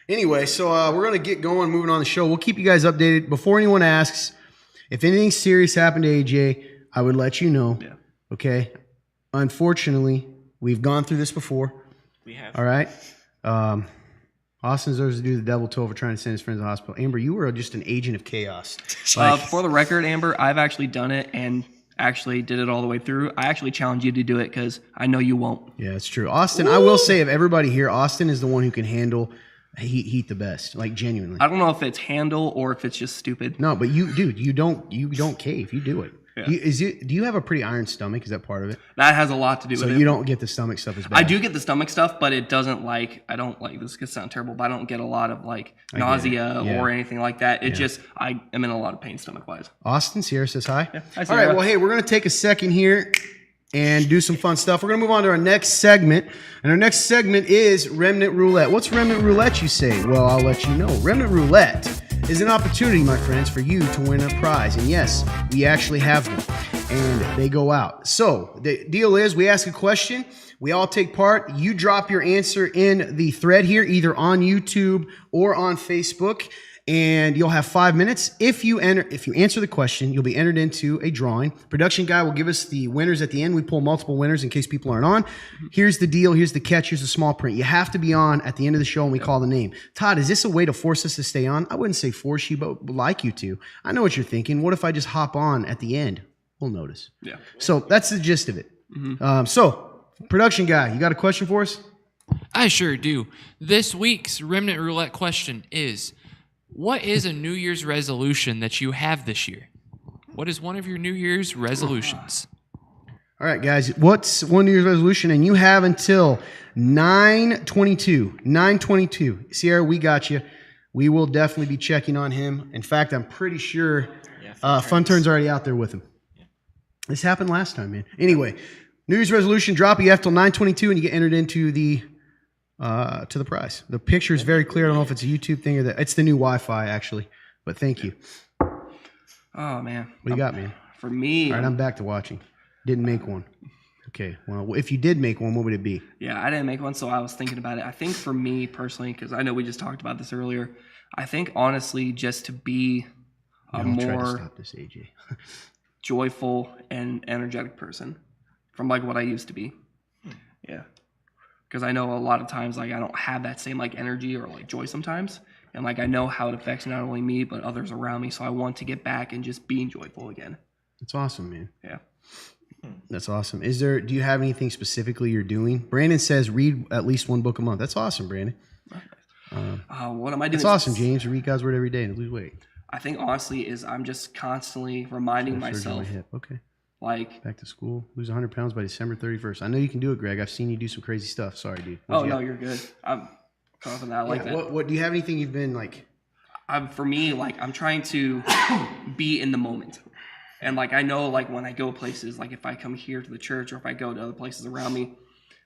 Anyway, so we're going to get going, moving on the show. We'll keep you guys updated. Before anyone asks, if anything serious happened to AJ, I would let you know. Yeah. Okay? Unfortunately, we've gone through this before. We have. All right? Austin deserves to do the devil toll for trying to send his friends to the hospital. Amber, you were just an agent of chaos. For the record, Amber, I've actually done it and actually did it all the way through. I actually challenge you to do it because I know you won't. Yeah, it's true. Austin, I will say, of everybody here, Austin is the one who can handle heat the best, like genuinely. I don't know if it's handle or if it's just stupid. No, but you don't cave. You do it. Yeah. Do you have a pretty iron stomach? Is that part of it? That has a lot to do So with it. you don't get the stomach stuff as bad. I do get the stomach stuff, but it doesn't I don't like, this could sound terrible, but I don't get a lot of nausea Yeah. or anything like that. It just, I am in a lot of pain stomach wise. Austin, Sierra says hi. Hi, All Sierra. right, well, hey, we're going to take a second here and do some fun stuff. We're going to move on to our next segment. And our next segment is Remnant Roulette. What's Remnant Roulette, you say? Well, I'll let you know. Remnant Roulette is an opportunity, my friends, for you to win a prize. And yes, we actually have them. And they go out. So the deal is we ask a question. We all take part. You drop your answer in the thread here, either on YouTube or on Facebook. And you'll have 5 minutes. If you answer the question, you'll be entered into a drawing. Production guy will give us the winners at the end. We pull multiple winners in case people aren't on. Here's the deal. Here's the catch. Here's the small print. You have to be on at the end of the show and we call the name. Todd, is this a way to force us to stay on? I wouldn't say force you, but like you to. I know what you're thinking. What if I just hop on at the end? We'll notice. Yeah. So that's the gist of it. So, production guy, you got a question for us? I sure do. This week's Remnant Roulette question is, what is a New Year's resolution that you have this year? What is one of your New Year's resolutions? All right, guys, what's one New Year's resolution? And you have until 9/22. 9/22. Sierra, we got you. We will definitely be checking on him. In fact, I'm pretty sure Fun Turn's already out there with him. This happened last time, man. Anyway, New Year's resolution drop. You have till 9/22, and you get entered into the to the prize. The picture is very clear. I don't know if it's a YouTube thing or that. It's the new Wi-Fi, actually. But thank you. Oh, man. What do you got, man? For me, All right, I'm back to watching. Didn't make one. Okay. Well, if you did make one, what would it be? yeah, I didn't make one, so I was thinking about it. I think for me personally, because I know we just talked about this earlier, I think honestly just to be a I'll try to more stop this, AJ. joyful and energetic person from what I used to be. Yeah. Because I know a lot of times I don't have that same energy or joy sometimes. And I know how it affects not only me but others around me. So I want to get back and just being joyful again. That's awesome, man. Yeah. That's awesome. Do you have anything specifically you're doing? Brandon says read at least one book a month. That's awesome, Brandon. What am I doing? That's awesome, James. Read God's word every day and lose weight. I think honestly is I'm just constantly reminding Surgery on myself my hip. Okay. like, Back to school. Lose 100 pounds by December 31st. I know you can do it, Greg. I've seen you do some crazy stuff. Sorry, dude. oh no, you're good. I'm confident I like that. What do you have anything you've been like? For me, I'm trying to be in the moment. And I know when I go places, if I come here to the church or if I go to other places around me,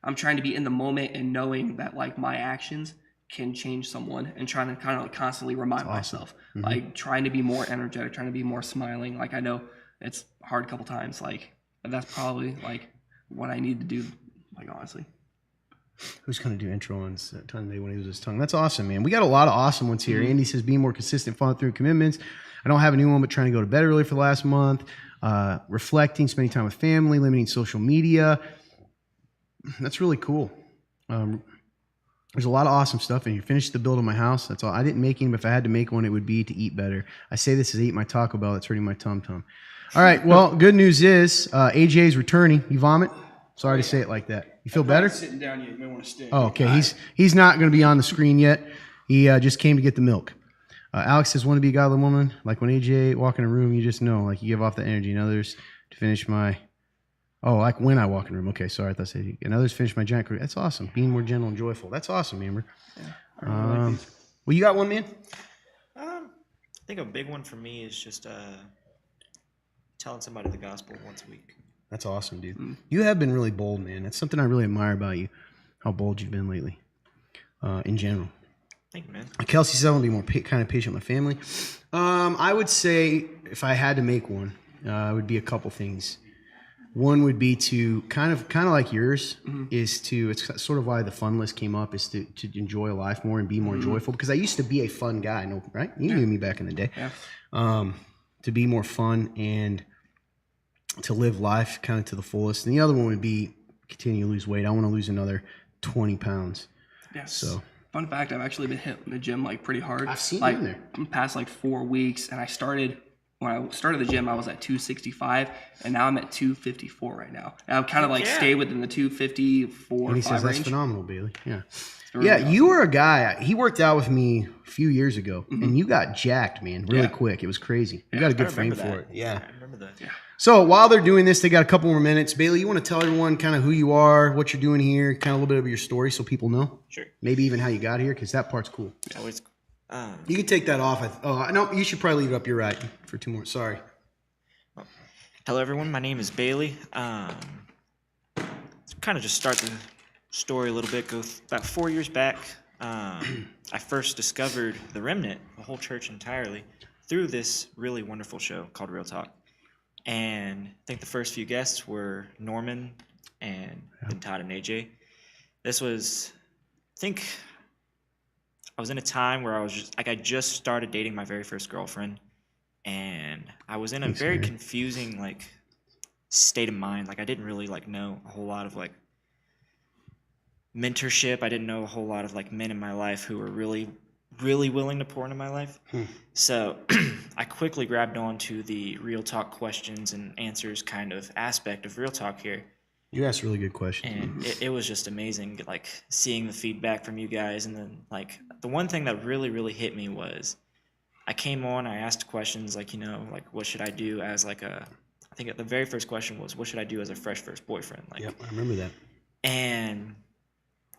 I'm trying to be in the moment and knowing that my actions can change someone and trying to kind of constantly remind myself, trying to be more energetic, trying to be more smiling. I know it's hard a couple times, but that's probably what I need to do, honestly. Who's going to do intro on Sunday when he was his tongue? That's awesome, man. We got a lot of awesome ones here. Andy says, being more consistent, following through commitments. I don't have a new one, but trying to go to bed early for the last month. Reflecting, spending time with family, limiting social media. That's really cool. There's a lot of awesome stuff in here. Finished the build of my house. That's all. I didn't make any, but if I had to make one, it would be to eat better. I say this as I eat my Taco Bell. That's hurting my tum-tum. All right, well, good news is AJ's returning. You vomit? Sorry to say it like that. You feel better? Sitting down, you may want to stay. Oh, okay. He's not going to be on the screen yet. He just came to get the milk. Alex says, want to be a godly woman? Like when AJ walk in a room, you just know, you give off the energy. And others to finish my... Oh, like when I walk in a room. Okay, sorry. I thought I said... And others finish my giant career. That's awesome. Being more gentle and joyful. That's awesome, Amber. Yeah, well, you got one, man? I think a big one for me is just telling somebody the gospel once a week. That's awesome, dude. You have been really bold, man. That's something I really admire about you, how bold you've been lately, in general. Thank you, man. Kelsey said I want to be more kind of patient with my family. I would say if I had to make one, it would be a couple things. One would be to kind of like yours is to, it's sort of why the fun list came up, is to enjoy life more and be more joyful, because I used to be a fun guy, right? You knew me back in the day. Yeah. To be more fun and to live life kind of to the fullest. And the other one would be continue to lose weight. I want to lose another 20 pounds. Yes. So Fun fact, I've actually been hitting the gym like pretty hard. I've seen you like in there. in the past like 4 weeks, and when I started the gym, I was at 265, and now I'm at 254 right now. And I've kind of like stayed within the 254 and he 5 says that's range. phenomenal, Bailey. Yeah. Really Yeah, awesome. you were a guy. He worked out with me a few years ago, and you got jacked, man, really Yeah. quick. It was crazy. You got a good I frame remember for it. that. Yeah. I remember that. Yeah. So while they're doing this, they got a couple more minutes. Bailey, you want to tell everyone kind of who you are, what you're doing here, kind of a little bit of your story so people know? Sure. Maybe even how you got here, because that part's cool. Always. You can take that off. No, you should probably leave it up. You're right. For 2 more. Sorry. Hello, everyone. My name is Bailey. To kind of just start the story a little bit, about 4 years back. I first discovered the Remnant, the whole church entirely, through this really wonderful show called Real Talk. And I think the first few guests were Norman and then Todd and AJ. This was, I think, I was in a time where I just started dating my very first girlfriend. And I was in a Thanks, very man. confusing state of mind. I didn't really know a whole lot of mentorship. I didn't know a whole lot of men in my life who were really, really willing to pour into my life. So I quickly grabbed on to the Real Talk questions and answers kind of aspect of Real Talk here. You asked really good questions. And it was just amazing, seeing the feedback from you guys. And then the one thing that really, really hit me was I came on, I asked questions what should I do as I think the very first question was, what should I do as a fresh first boyfriend? Yep, I remember that. And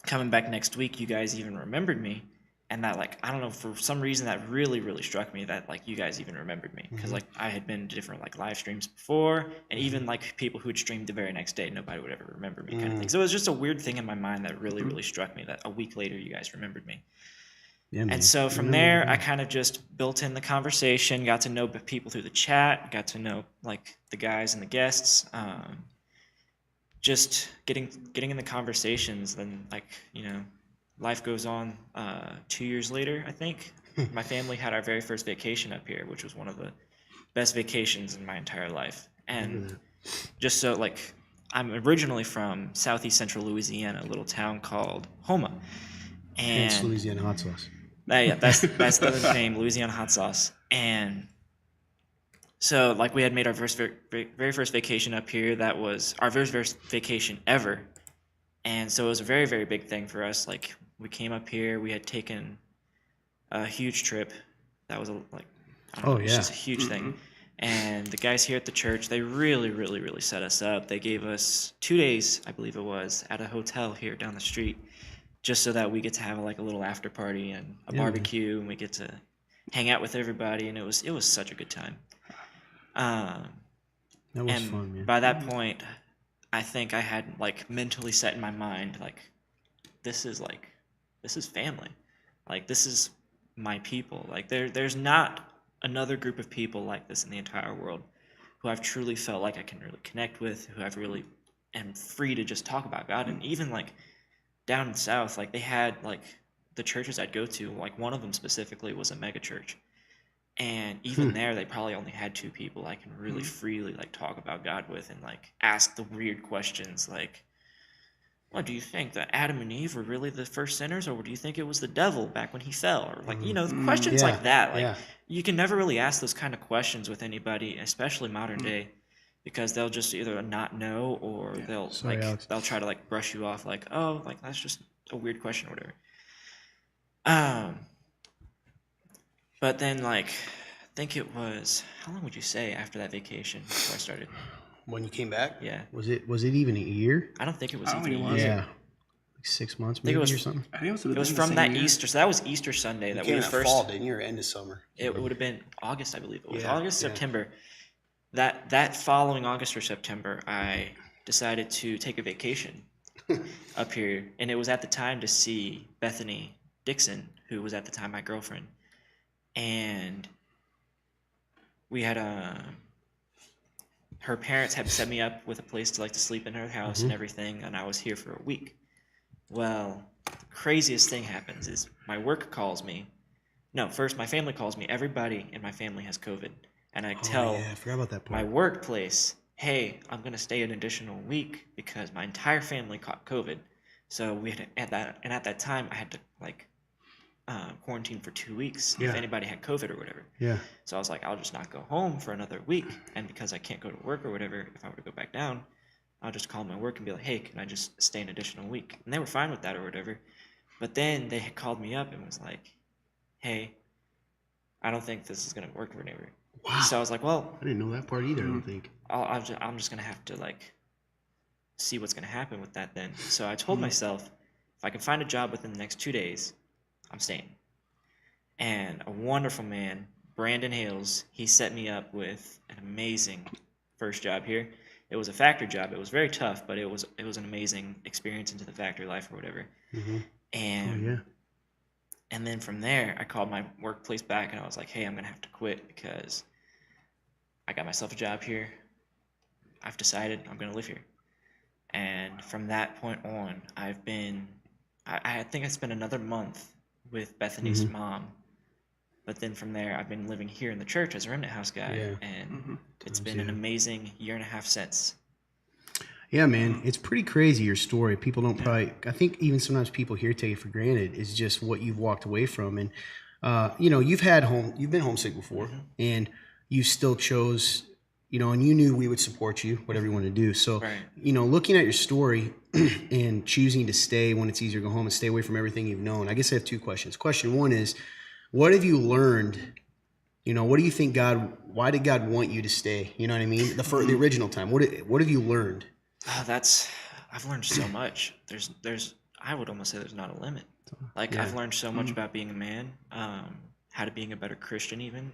coming back next week, you guys even remembered me. And that, I don't know, for some reason that really, really struck me that, you guys even remembered me. Because, I had been to different, live streams before. And even, people who'd streamed the very next day, nobody would ever remember me kind of thing. So it was just a weird thing in my mind that really, really struck me that a week later you guys remembered me. Yeah, man. And so from there, I kind of just built in the conversation, got to know people through the chat, got to know the guys and the guests, just getting in the conversations. Then life goes on. 2 years later, I think my family had our very first vacation up here, which was one of the best vacations in my entire life. And just so I'm originally from southeast central Louisiana, a little town called Houma, It's and Louisiana hot sauce. yeah, that's the name, Louisiana hot sauce. And so, we had made our very first vacation up here. That was our very first vacation ever. And so it was a very, very big thing for us. We came up here. We had taken a huge trip. That was it was just a huge thing. And the guys here at the church, they really, really, really set us up. They gave us 2 days, I believe it was, at a hotel here down the street, just so that we get to have a little after party and a barbecue, and we get to hang out with everybody, and it was such a good time. That was And fun, man. by that point, I think I had mentally set in my mind this is family, this is my people. There's not another group of people like this in the entire world who I've truly felt I can really connect with, who I've really am free to just talk about God. And even down in the South, they had the churches I'd go to, one of them specifically was a mega church. And even there, they probably only had 2 people I can really freely talk about God with and ask the weird questions well, do you think that Adam and Eve were really the first sinners, or do you think it was the devil back when he fell? Or questions like that. You can never really ask those kind of questions with anybody, especially modern day, because they'll just either not know, or they'll Alex. they'll try to brush you off that's just a weird question or whatever. But then I think it was, how long would you say after that vacation before I started? When you came back? Yeah. Was it even a year? I don't think it was I don't even think a it was. year. Yeah. 6 months think maybe it was- or something? I think It was from that Easter, so that was Easter Sunday that we were first. didn't you? Or end of summer? It would have been August, I believe. It was Yeah, August, yeah. September. that following August or September, I decided to take a vacation up here, and it was at the time to see Bethany Dixon, who was at the time my girlfriend, and we had her parents had set me up with a place to sleep in her house and everything, and I was here for a week. Well, the craziest thing happens is my work calls me. No, first my family calls me. Everybody in my family has COVID, and I tell I forgot about that my part. workplace, hey, I'm gonna stay an additional week because my entire family caught COVID. So we had at that time I had to quarantine for 2 weeks if Yeah. anybody had COVID or whatever. Yeah. So I was like, I'll just not go home for another week, and because I can't go to work or whatever, if I were to go back down, I'll just call my work and be like, hey, can I just stay an additional week? And they were fine with that or whatever. But then they had called me up and was like, hey, I don't think this is gonna work or whatever. Wow. So I was like, well, I didn't know that part either, I don't think. I'm just gonna have to see what's gonna happen with that then. So I told myself, if I can find a job within the next 2 days, I'm staying. And a wonderful man, Brandon Hales, he set me up with an amazing first job here. It was a factory job. It was very tough, but it was an amazing experience into the factory life or whatever. Mm-hmm. And Oh, yeah. and then from there, I called my workplace back and I was like, hey, I'm gonna have to quit because I got myself a job here. I've decided I'm gonna live here. And from that point on, I think I spent another month with Bethany's mom. But then from there, I've been living here in the church as a Remnant House guy. Yeah. And it's been an amazing year and a half since. Yeah, man, it's pretty crazy, your story. People don't probably, I think even sometimes people here take it for granted is just what you've walked away from. And, you've been homesick before and you still chose, and you knew we would support you, whatever you want to do. So, Right. Looking at your story and choosing to stay when it's easier to go home and stay away from everything you've known, I guess I have two questions. Question one is, what have you learned? What do you think why did God want you to stay? You know what I mean? The original time. What have you learned? I've learned so much. I would almost say there's not a limit. I've learned so much about being a man, how to being a better Christian even,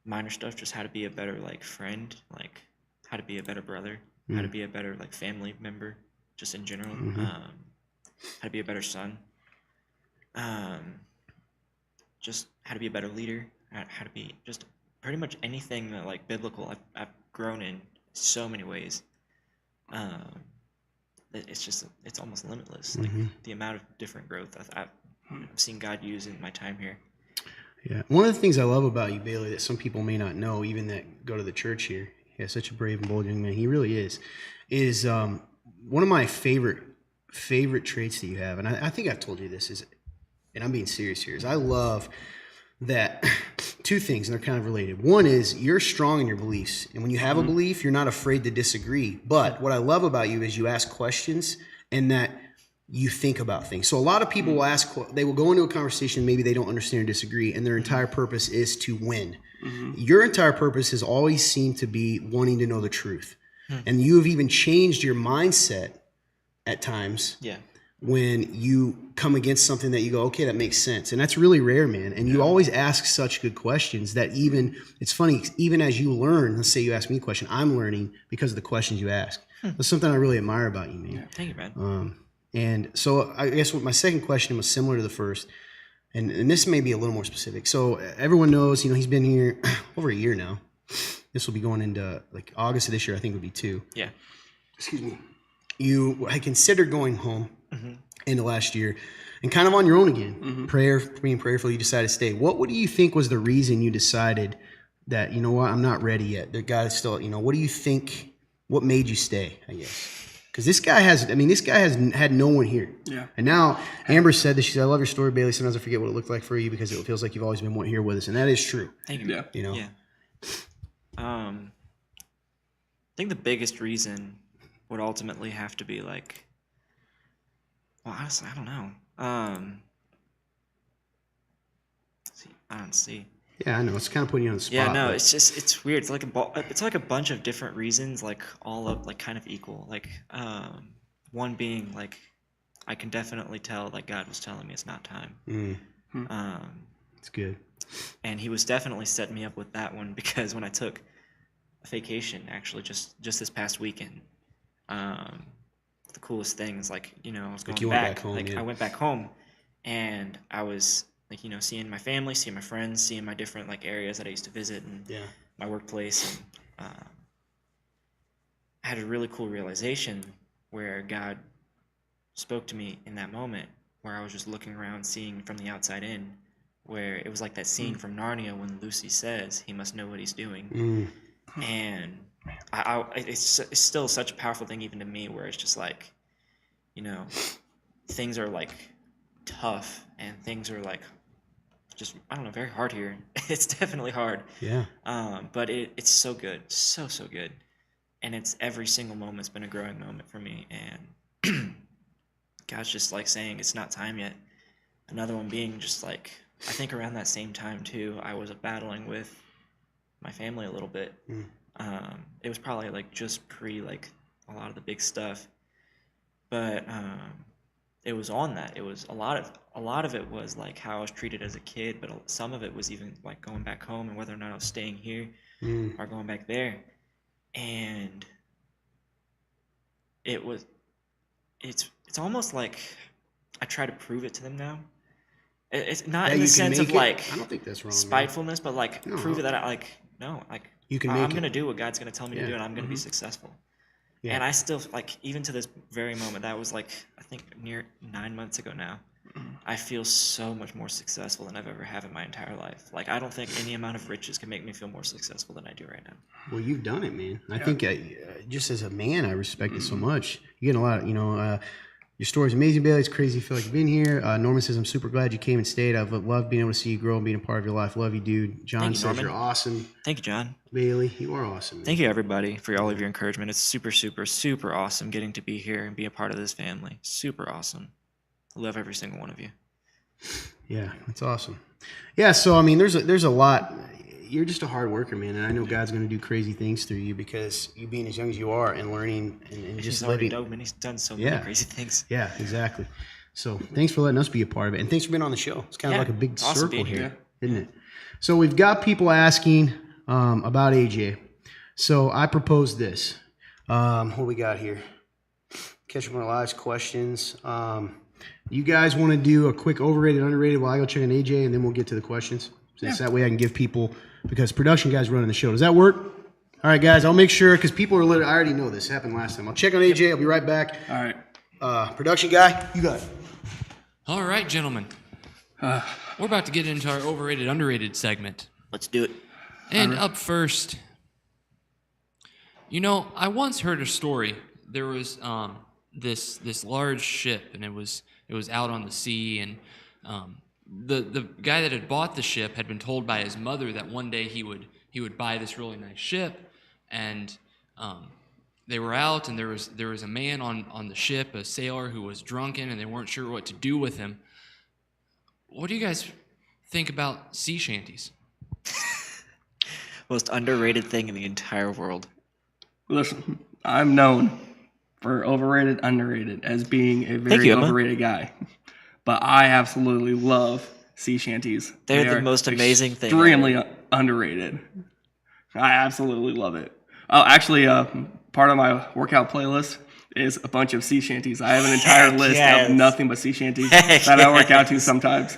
minor stuff, just how to be a better friend, how to be a better brother, how to be a better family member, just in general, how to be a better son, just how to be a better leader, how to be just pretty much anything that biblical. I've grown in so many ways. It's almost limitless. The amount of different growth I've seen God use in my time here. Yeah. One of the things I love about you, Bailey, that some people may not know, even that go to the church here, he has such a brave and bold young man, he really is one of my favorite traits that you have, and I think I've told you this, and I'm being serious here, is I love that two things, and they're kind of related. One is you're strong in your beliefs, and when you have a belief, you're not afraid to disagree. But what I love about you is you ask questions and that you think about things. So a lot of people they will go into a conversation, maybe they don't understand or disagree, and their entire purpose is to win. Your entire purpose has always seemed to be wanting to know the truth. And you have even changed your mindset at times. Yeah. When you come against something that you go, okay, that makes sense. And that's really rare, man. And you always ask such good questions that it's funny, even as you learn, let's say you ask me a question, I'm learning because of the questions you ask. That's something I really admire about you, man. Thank you, man. And so I guess my second question was similar to the first, and this may be a little more specific. So everyone knows, he's been here over a year now. This will be going into August of this year, I think would be 2. Yeah. Excuse me. You had considered going home into last year and kind of on your own again, being prayerful, you decided to stay. What do you think was the reason you decided that, I'm not ready yet? That God is still, what do you think, what made you stay, I guess? Because this guy has had no one here. Yeah. And now Amber said that, she said, I love your story, Bailey. Sometimes I forget what it looked like for you because it feels like you've always been here with us. And that is true. Thank you. Yeah. Yeah. I think the biggest reason would ultimately have to be honestly, I don't know. I don't see. Yeah, I know. It's kind of putting you on the spot. Yeah, no, but it's weird. It's like a bunch of different reasons, all up kind of equal. One being I can definitely tell God was telling me it's not time. it's good. And he was definitely setting me up with that one because when I took a vacation, actually just this past weekend, the coolest thing is like, you know, I was going you went back. back home, Like yeah. I went back home, and I was like, you know, seeing my family, seeing my friends, seeing my different like areas that I used to visit, and Yeah. my workplace. And I had a really cool realization where God spoke to me in that moment, where I was just looking around, seeing from the outside in, where it was like that scene from Narnia when Lucy says he must know what he's doing. And it's still such a powerful thing even to me, where it's just like, you know, things are like tough and things are like just, I don't know, very hard here. It's definitely hard. Yeah. But it's so good, so good, and it's every single moment's been a growing moment for me. And God's just like saying it's not time yet. Another one being just like, I think around that same time too, I was battling with my family a little bit. It was probably like just pre like a lot of the big stuff, but it was on that. It was a lot of it was like how I was treated as a kid, but some of it was even like going back home and whether or not I was staying here or going back there. And it's almost like I try to prove it to them now. It's not That in you the can sense of make it? like I don't think that's wrong, man. spitefulness, but like No. prove it that I like, no, like You can I'm make it. gonna do what God's gonna tell me Yeah. to do, and I'm gonna be successful. Yeah. And I still like, even to this very moment, that was like I think near 9 months ago now. I feel so much more successful than I've ever have in my entire life. Like I don't think any amount of riches can make me feel more successful than I do right now. Well, you've done it, man. I think just as a man, I respect it so much. You're getting a lot, your story's amazing, Bailey. It's crazy you feel like you've been here. Norman says, I'm super glad you came and stayed. I've loved being able to see you grow and being a part of your life. Love you, dude. John Thank you, says Norman. you're awesome. Thank you, John. Bailey, you are awesome, man. Thank you, everybody, for all of your encouragement. It's super, super, super awesome getting to be here and be a part of this family. Super awesome. I love every single one of you. Yeah, that's awesome. Yeah, so I mean, there's a lot. You're just a hard worker, man, and I know God's going to do crazy things through you because you being as young as you are and learning and He's just already living. dope, and he's done so Yeah. many crazy things. Yeah, exactly. So thanks for letting us be a part of it, and thanks for being on the show. It's kind of Yeah, like a big it's awesome circle being here. here, isn't it? So we've got people asking about AJ. So I proposed this. What do we got here? Catch up on our lives questions. You guys want to do a quick overrated, underrated while I go check on AJ, and then we'll get to the questions. So that way I can give people, because production guys running the show. Does that work? All right, guys, I'll make sure, because people are literally, I already know this happened last time. I'll check on AJ. I'll be right back. All right. Production guy, you got it. All right, gentlemen. We're about to get into our overrated, underrated segment. Let's do it. And up first, I once heard a story. There was this large ship, and it was out on the sea, and the guy that had bought the ship had been told by his mother that one day he would buy this really nice ship, and they were out, and there was a man on the ship, a sailor who was drunken, and they weren't sure what to do with him. What do you guys think about sea shanties? Most underrated thing in the entire world. Listen, I'm known for overrated, underrated as being a Thank very you, Emma. overrated guy. But I absolutely love sea shanties. They're They the are most amazing thing Extremely underrated. I absolutely love it. Oh, actually, part of my workout playlist is a bunch of sea shanties. I have an entire Heck list yes. of nothing but sea shanties Heck that I work out to yes. sometimes.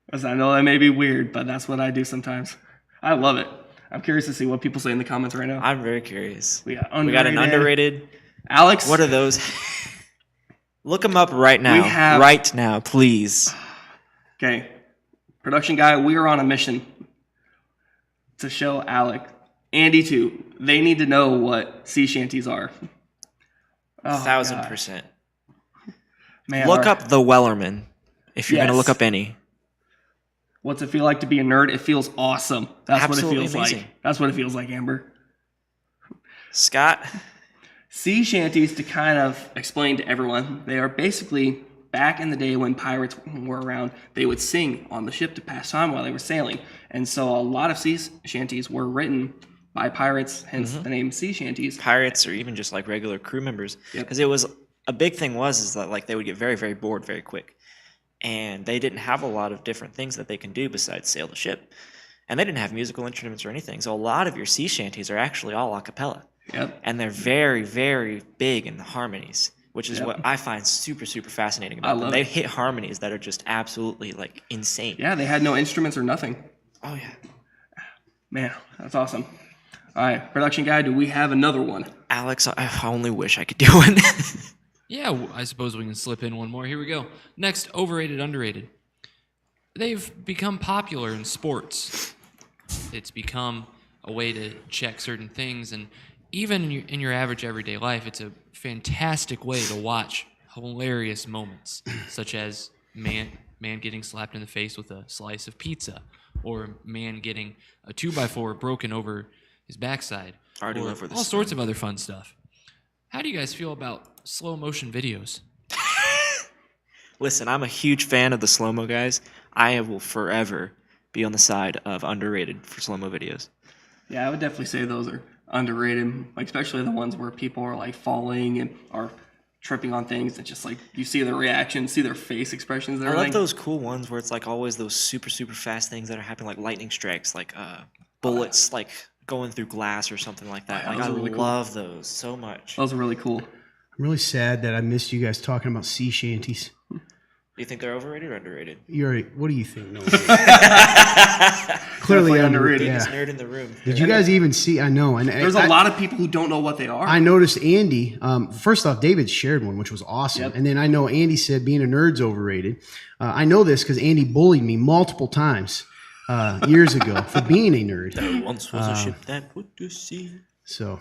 Because I know that may be weird, but that's what I do sometimes. I love it. I'm curious to see what people say in the comments right now. I'm very curious. We got We got an underrated. Alex. What are those? Look them up right now. We have- right now, please. Okay, production guy, we are on a mission to show Alec, Andy too. They need to know what sea shanties are. Oh, 1000%. man, Look up the Wellerman if you're Yes. gonna look up any. What's it feel like to be a nerd? It feels awesome. That's Absolutely what it feels amazing. like. That's what it feels like, Amber. Scott, Sea shanties, to kind of explain to everyone, they are basically back in the day when pirates were around, they would sing on the ship to pass time while they were sailing. And so a lot of sea shanties were written by pirates, hence the name sea shanties. pirates, or even just like regular crew members, because it was a big thing is that like they would get very, very bored very quick, and they didn't have a lot of different things that they can do besides sail the ship. And they didn't have musical instruments or anything. So a lot of your sea shanties are actually all a cappella. Yep. And they're very, very big in the harmonies, which is Yep. what I find super, super fascinating I about them. love They it. hit harmonies that are just absolutely like insane. Yeah, they had no instruments or nothing. Oh yeah. Man, that's awesome. All right, production guy, do we have another one? Alex, I only wish I could do it. Yeah, I suppose we can slip in one more. Here we go. Next, overrated, underrated. They've become popular in sports. It's become a way to check certain things, and even in your average everyday life, it's a fantastic way to watch hilarious moments, such as man getting slapped in the face with a slice of pizza, or man getting a 2x4 broken over his backside, Already or live where this all is sorts of other fun stuff. How do you guys feel about slow motion videos? Listen, I'm a huge fan of the slow-mo guys. I will forever be on the side of underrated for slow-mo videos. Yeah, I would definitely say those are underrated, like especially the ones where people are like falling and are tripping on things that just like you see their reactions, see their face expressions and I everything. love those cool ones where it's like always those super, super fast things that are happening, like lightning strikes, like bullets like going through glass or something like that. Yeah, Like those I are really cool. love those so much. Those are really cool. I'm really sad that I missed you guys talking about sea shanties. Do you think they're overrated or underrated? What do you think? No, clearly Definitely underrated. underrated. Biggest Yeah. nerd in the room. Did you guys even see? I know, and There's a a lot of people who don't know what they are. I noticed Andy. First off, David shared one, which was awesome, Yep. and then I know Andy said being a nerd's overrated. I know this because Andy bullied me multiple times years ago for being a nerd. There once was a ship that put to sea. So,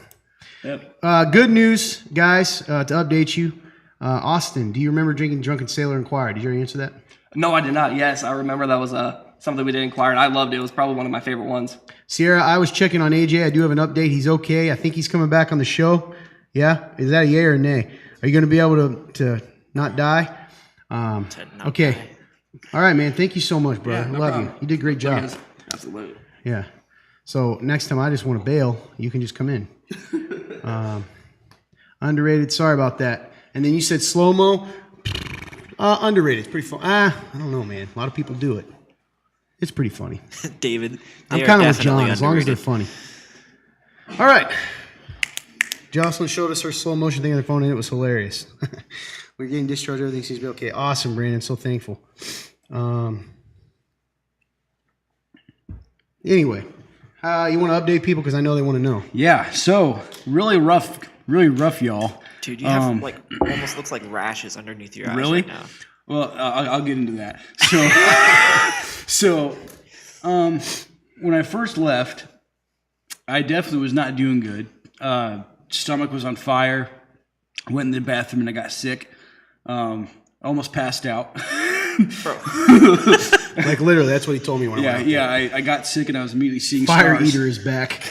Yep. good news, guys. To update you, Austin, do you remember drinking Drunken Sailor and Choir? Did you already answer that? No, I did not. Yes, I remember that was something we did inquire, and I loved it. It was probably one of my favorite ones. Sierra, I was checking on AJ. I do have an update. He's okay. I think he's coming back on the show. Yeah? Is that a yay or a nay? Are you going to be able to not die? To not Okay. die. All right, man. Thank you so much, bro. Yeah, I no love problem. you. You did a great job. Yes, absolutely. Yeah. So next time I just want to bail, you can just come in. Underrated. Sorry about that. And then you said slow-mo. Underrated. It's pretty fun. I don't know, man. A lot of people do it. It's pretty funny. David, I'm they are kind of with definitely John, as long as they're underrated. funny. All right. Jocelyn showed us her slow motion thing on her phone, and it was hilarious. We're getting discharged. Everything seems to be okay. Awesome, Brandon. So thankful. Anyway, you want to update people because I know they want to know. Yeah, so really rough, y'all. Dude, you have like almost looks like rashes underneath your eyes Really? right now. Well, I'll get into that. So, when I first left, I definitely was not doing good. Stomach was on fire. Went in the bathroom and I got sick. Almost passed out. Like literally, that's what he told me when I went. I got sick and I was immediately seeing Fire stars. Eater is back.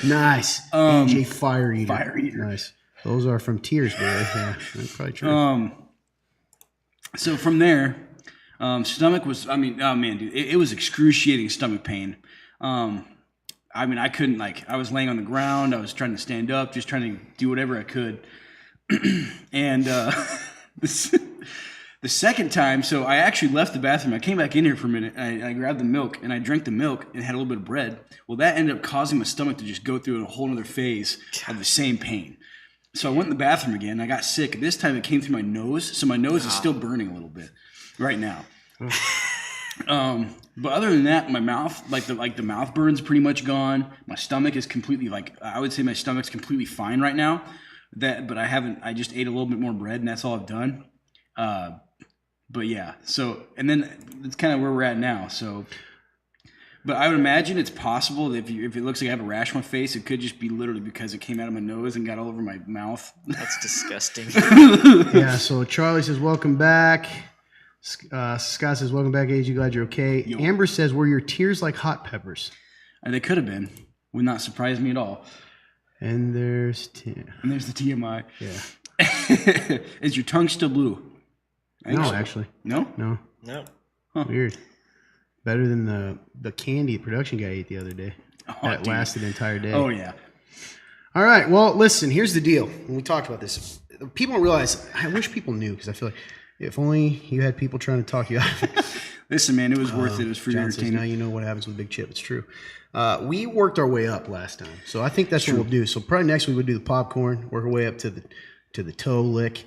Nice. AJ Fire Eater. Fire Eater. Nice. Those are from Tears, boy. Yeah, that's probably true. So from there, stomach was, oh man, dude, it was excruciating stomach pain. I couldn't, I was laying on the ground. I was trying to stand up, just trying to do whatever I could. And the second time, so I actually left the bathroom. I came back in here for a minute. And I grabbed the milk and I drank the milk and had a little bit of bread. Well, that ended up causing my stomach to just go through a whole other phase of the same pain. So I went in the bathroom again. I got sick. This time it came through my nose. So my nose is still burning a little bit right now. But other than that, my mouth, the mouth burn's pretty much gone. My stomach is completely, I would say my stomach's completely fine right now. But I just ate a little bit more bread and that's all I've done. But yeah, so, and then that's kind of where we're at now. So, but I would imagine it's possible that if it looks like I have a rash on my face, it could just be literally because it came out of my nose and got all over my mouth. That's disgusting. Yeah, so Charlie says, welcome back. Scott says, welcome back, AJ. Glad you're okay. Yo. Amber says, were your tears like hot peppers? And they could have been. Would not surprise me at all. And there's And there's the TMI. yeah. Is your tongue still blue? I think No, so. actually. No? No. No. Weird. Better than the candy production guy ate the other day. Oh, That dude. lasted an entire day. Oh, yeah. All right. Well, listen, here's the deal. When we talked about this, people don't realize, I wish people knew because I feel like If only you had people trying to talk you out of it. Listen, man, it was worth it. It was for your John says, now entertainment. you know what happens with Big Chip. It's true. We worked our way up last time, so I think that's what we'll do. So probably next week we'll do the popcorn, work our way up to the toe lick,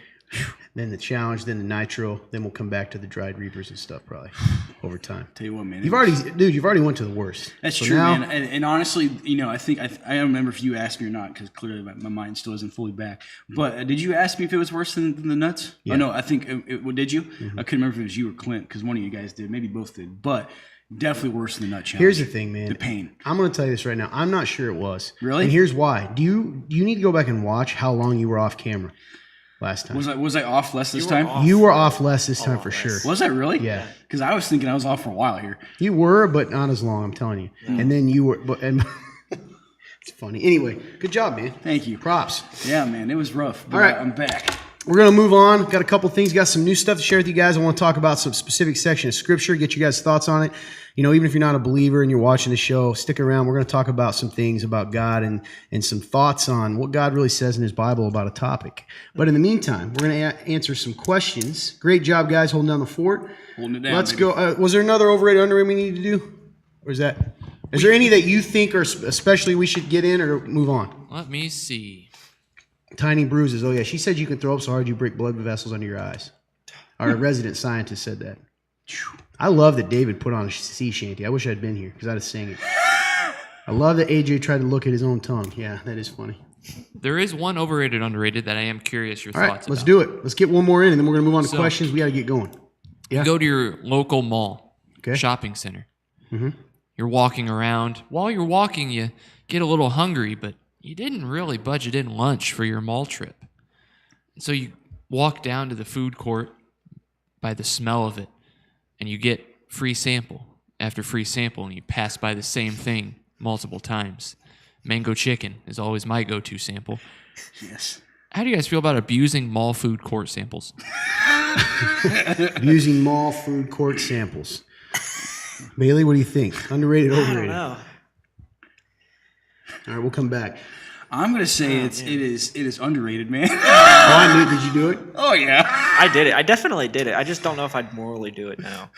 then the challenge, then the nitro, then we'll come back to the dried reapers and stuff probably over time. Tell you what, man. You've already went to the worst. That's So true, now- man. And honestly, you know, I think I don't remember if you asked me or not because clearly my mind still isn't fully back. But did you ask me if it was worse than the nuts? Yeah. Oh, no, I think well, did you? I couldn't remember if it was you or Clint because one of you guys did. Maybe both did. But definitely worse than the nut challenge. Here's the thing, man. The pain. I'm going to tell you this right now. I'm not sure it was. Really? And here's why. Do you need to go back and watch how long you were off camera last time? Was I off less this were time? off. You were off less this time lot for less. sure. Was I really? Yeah. Because I was thinking I was off for a while here. You were, but not as long. I'm telling you. And then you were, and it's funny. Anyway, good job, man. Thank you. Props. Yeah, man, it was rough. But All right. I'm back. We're gonna move on. Got a couple things. Got some new stuff to share with you guys. I want to talk about some specific section of Scripture. Get you guys' thoughts on it. You know, even if you're not a believer and you're watching the show, stick around. We're gonna talk about some things about God and some thoughts on what God really says in His Bible about a topic. But in the meantime, we're gonna answer some questions. Great job, guys, holding down the fort. Holding it down. Let's baby. go. Was there another overrated underrated we need to do, or is that? Is there any that you think are especially we should get in or move on? Let me see. Tiny bruises. Oh, yeah. She said you can throw up so hard you break blood vessels under your eyes. Our resident scientist said that. I love that David put on a sea shanty. I wish I'd been here because I'd have sang it. I love that AJ tried to look at his own tongue. Yeah, that is funny. There is one overrated, underrated that I am curious your All right, thoughts let's about. do it. Let's get one more in, and then we're going to move on to So- questions. We got to get going. Yeah. You go to your local mall, Okay. shopping center. Mhm. You're walking around. While you're walking, you get a little hungry, but you didn't really budget in lunch for your mall trip. So you walk down to the food court by the smell of it, and you get free sample after free sample, and you pass by the same thing multiple times. Mango chicken is always my go-to sample. Yes. How do you guys feel about abusing mall food court samples? Using mall food court samples. Bailey, what do you think? Underrated, I don't overrated? know. All right, we'll come back. I'm gonna say it is underrated, man. Oh, I knew. Did you do it? Oh yeah. I did it. I definitely did it. I just don't know if I'd morally do it now.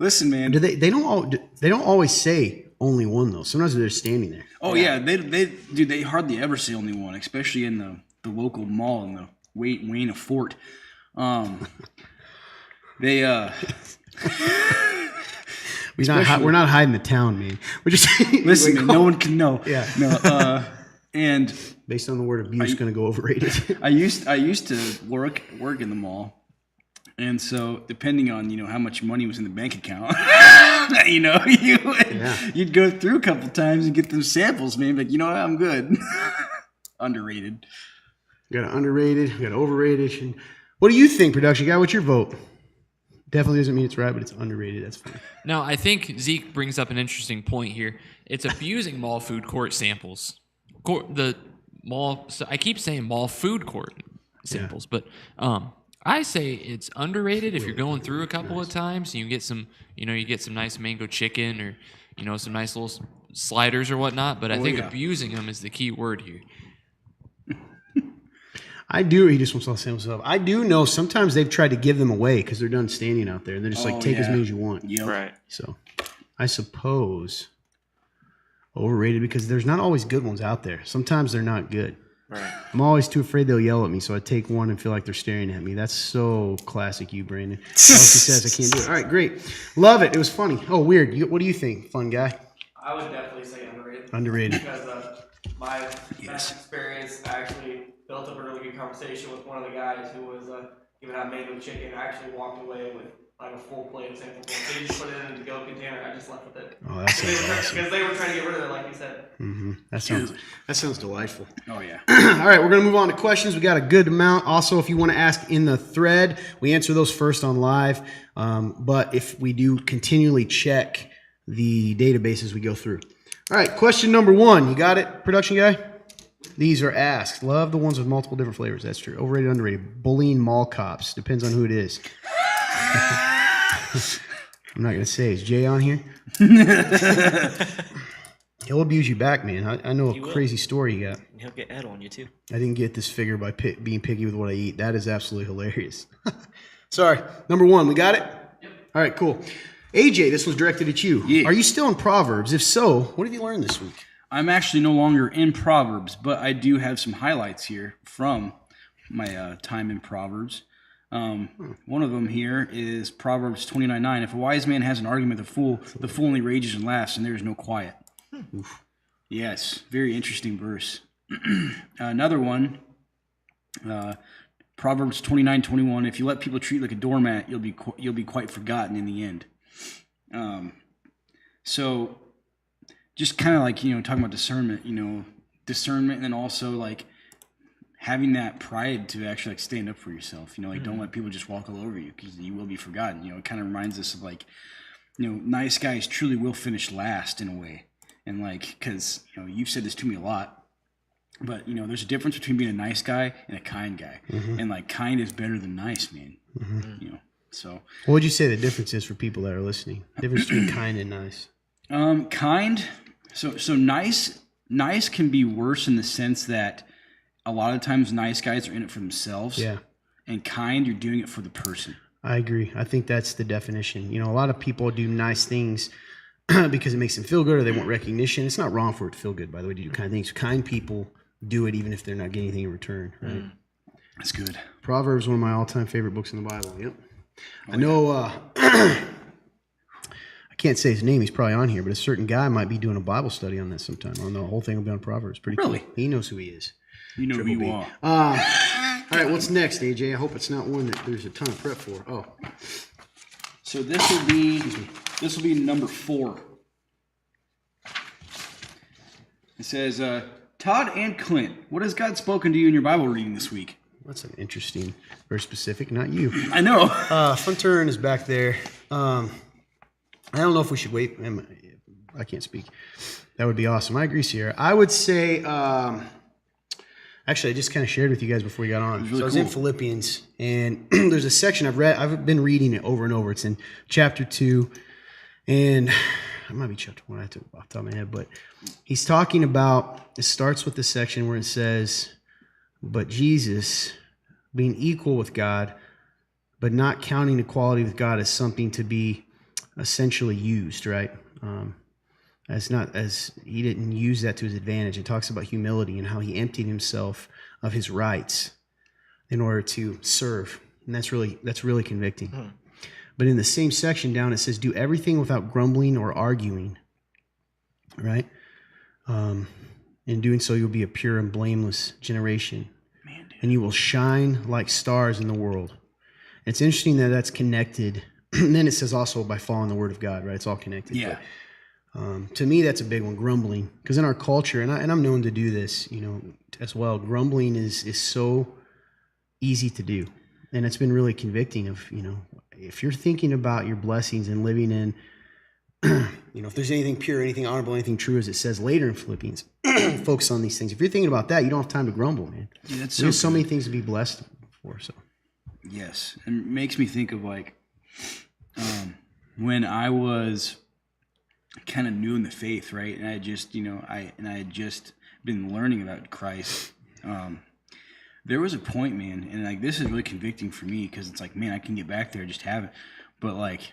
Listen, man. Do they don't always say only one though. Sometimes they're standing there. Oh yeah, they hardly ever say only one, especially in the local mall in the Wayne Fort. We're not hiding the town, man. We're just Listen, man, no one can know. Yeah. No. And Based on the word abuse, going to go overrated. I used to work in the mall, and so depending on how much money was in the bank account, you'd go through a couple times and get those samples, man. But I'm good. Underrated. Got an underrated, got an overrated. And what do you think, production guy? What's your vote? Definitely doesn't mean it's right, but it's underrated. That's fine. No, I think Zeke brings up an interesting point here. It's abusing mall food court samples. The mall. So I keep saying mall food court samples, but I say it's underrated if you're going through a couple of times and you get some, you get some nice mango chicken or some nice little sliders or whatnot. But I think abusing them is the key word here. I do. He just wants to sell himself. I do know sometimes they've tried to give them away because they're done standing out there. And they're just take as many as you want. Yep. Right. So I suppose overrated because there's not always good ones out there. Sometimes they're not good. Right. I'm always too afraid they'll yell at me, so I take one and feel like they're staring at me. That's so classic you, Brandon. All she says, I can't do it. All right, great. Love it. It was funny. Oh, weird. What do you think, fun guy? I would definitely say underrated. Underrated. Because my past experience, I actually built up a really good conversation with one of the guys who was giving out mango chicken. I actually walked away with like a full plate of sample corn. They just put it in the go container. I just left with it. Oh, that sounds awesome. Because they were trying to get rid of it, like you said. Mm-hmm. That sounds delightful. Oh yeah. All right, we're going to move on to questions. We got a good amount. Also, if you want to ask in the thread, we answer those first on live. But if we do continually check the database as we go through. All right, question number 1. You got it, production guy? These are asked. Love the ones with multiple different flavors. That's true. Overrated, underrated. Bullying mall cops. Depends on who it is. I'm not going to say. Is Jay on here? He'll abuse you back, man. I know a crazy story you got. he'll get Ed on you too. I didn't get this figure by being picky with what I eat. That is absolutely hilarious. Sorry. Number 1, we got it? Yep. All right, cool. AJ, this was directed at you. Yeah. Are you still in Proverbs? If so, what have you learned this week? I'm actually no longer in Proverbs, but I do have some highlights here from my time in Proverbs. One of them here is Proverbs 29:9. If a wise man has an argument with the fool only rages and laughs, and there is no quiet. Yes, very interesting verse. Another one, Proverbs 29:21. If you let people treat you like a doormat, you'll be quite forgotten in the end. So, just kind of like talking about discernment, and then also like having that pride to actually like stand up for yourself. Don't let people just walk all over you because you will be forgotten. It kind of reminds us of like, nice guys truly will finish last in a way. And like, because you've said this to me a lot, but there's a difference between being a nice guy and a kind guy, and like kind is better than nice, man. So What would you say the difference is for people that are listening? The difference between kind and nice. Kind. So nice can be worse in the sense that a lot of times nice guys are in it for themselves. Yeah. And kind, you're doing it for the person. I agree. I think that's the definition. A lot of people do nice things because it makes them feel good or they want recognition. It's not wrong for it to feel good, by the way, to do kind things. Kind people do it even if they're not getting anything in return, right? That's good. Proverbs, one of my all-time favorite books in the Bible. Yep. I know I can't say his name. He's probably on here, but a certain guy might be doing a Bible study on this sometime. I don't know. The whole thing will be on Proverbs. Pretty Really? cool. He knows who he is. You know who you are. All right, what's next, AJ? I hope it's not one that there's a ton of prep for. Oh, So this will be number 4. It says, Todd and Clint, what has God spoken to you in your Bible reading this week? that's an interesting, very specific. Not you. I know. Fun Turn is back there. I don't know if we should wait. I can't speak. That would be awesome. I agree, Sierra. I would say, actually, I just kind of shared with you guys before we got on. Really So I was in cool. Philippians, and there's a section I've been reading it over and over. It's in chapter 2, and it might be chapter 1. I have to off the top of my head, but he's talking about. It starts with the section where it says, "But Jesus, being equal with God, but not counting equality with God as something to be essentially used," right? As he didn't use that to his advantage. It talks about humility and how he emptied himself of his rights in order to serve, and that's really convicting. But in the same section down, it says, "Do everything without grumbling or arguing." Right? In doing so, you'll be a pure and blameless generation, and you will shine like stars in the world. It's interesting that that's connected. And then it says also by following the word of God, right? It's all connected. Yeah. But, to me, that's a big one, grumbling. Because in our culture, and I'm known to do this, as well, grumbling is so easy to do. And it's been really convicting of, if you're thinking about your blessings and living in, if there's anything pure, anything honorable, anything true, as it says later in Philippians, focus on these things. If you're thinking about that, you don't have time to grumble, man. Yeah, that's There's so good. many things to be blessed for. So Yes, and it makes me think of like when I was kind of new in the faith, right? And I just, I had just been learning about Christ. There was a point, man, and like this is really convicting for me because it's like, man, I can get back there, just have it. But like,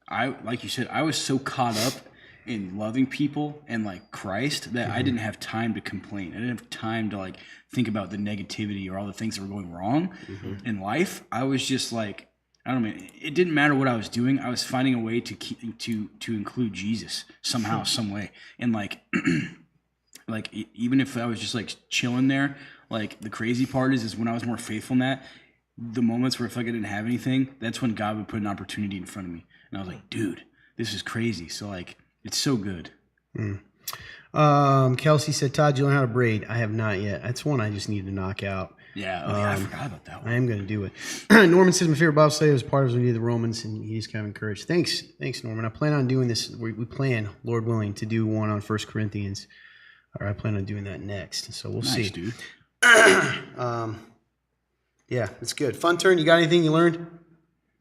like you said, I was so caught up in loving people and like Christ that I didn't have time to complain. I didn't have time to like think about the negativity or all the things that were going wrong in life. I was just like, I don't know, man, it didn't matter what I was doing. I was finding a way to include Jesus somehow, some way. And like, like even if I was just like chilling there, like the crazy part is when I was more faithful in that, the moments where I felt like I didn't have anything, that's when God would put an opportunity in front of me. And I was like, dude, this is crazy. So like, it's so good. Kelsey said, "Todd, you learn how to braid?" I have not yet. That's one I just need to knock out. Yeah, I forgot about that one. I am going to do it. Norman says, "My favorite Bible study was part of when we did the Romans," and he's kind of encouraged. Thanks, Norman. I plan on doing this. We plan, Lord willing, to do one on 1 Corinthians. Or I plan on doing that next. So we'll see. Dude. Yeah, it's good. Fun Turn. You got anything you learned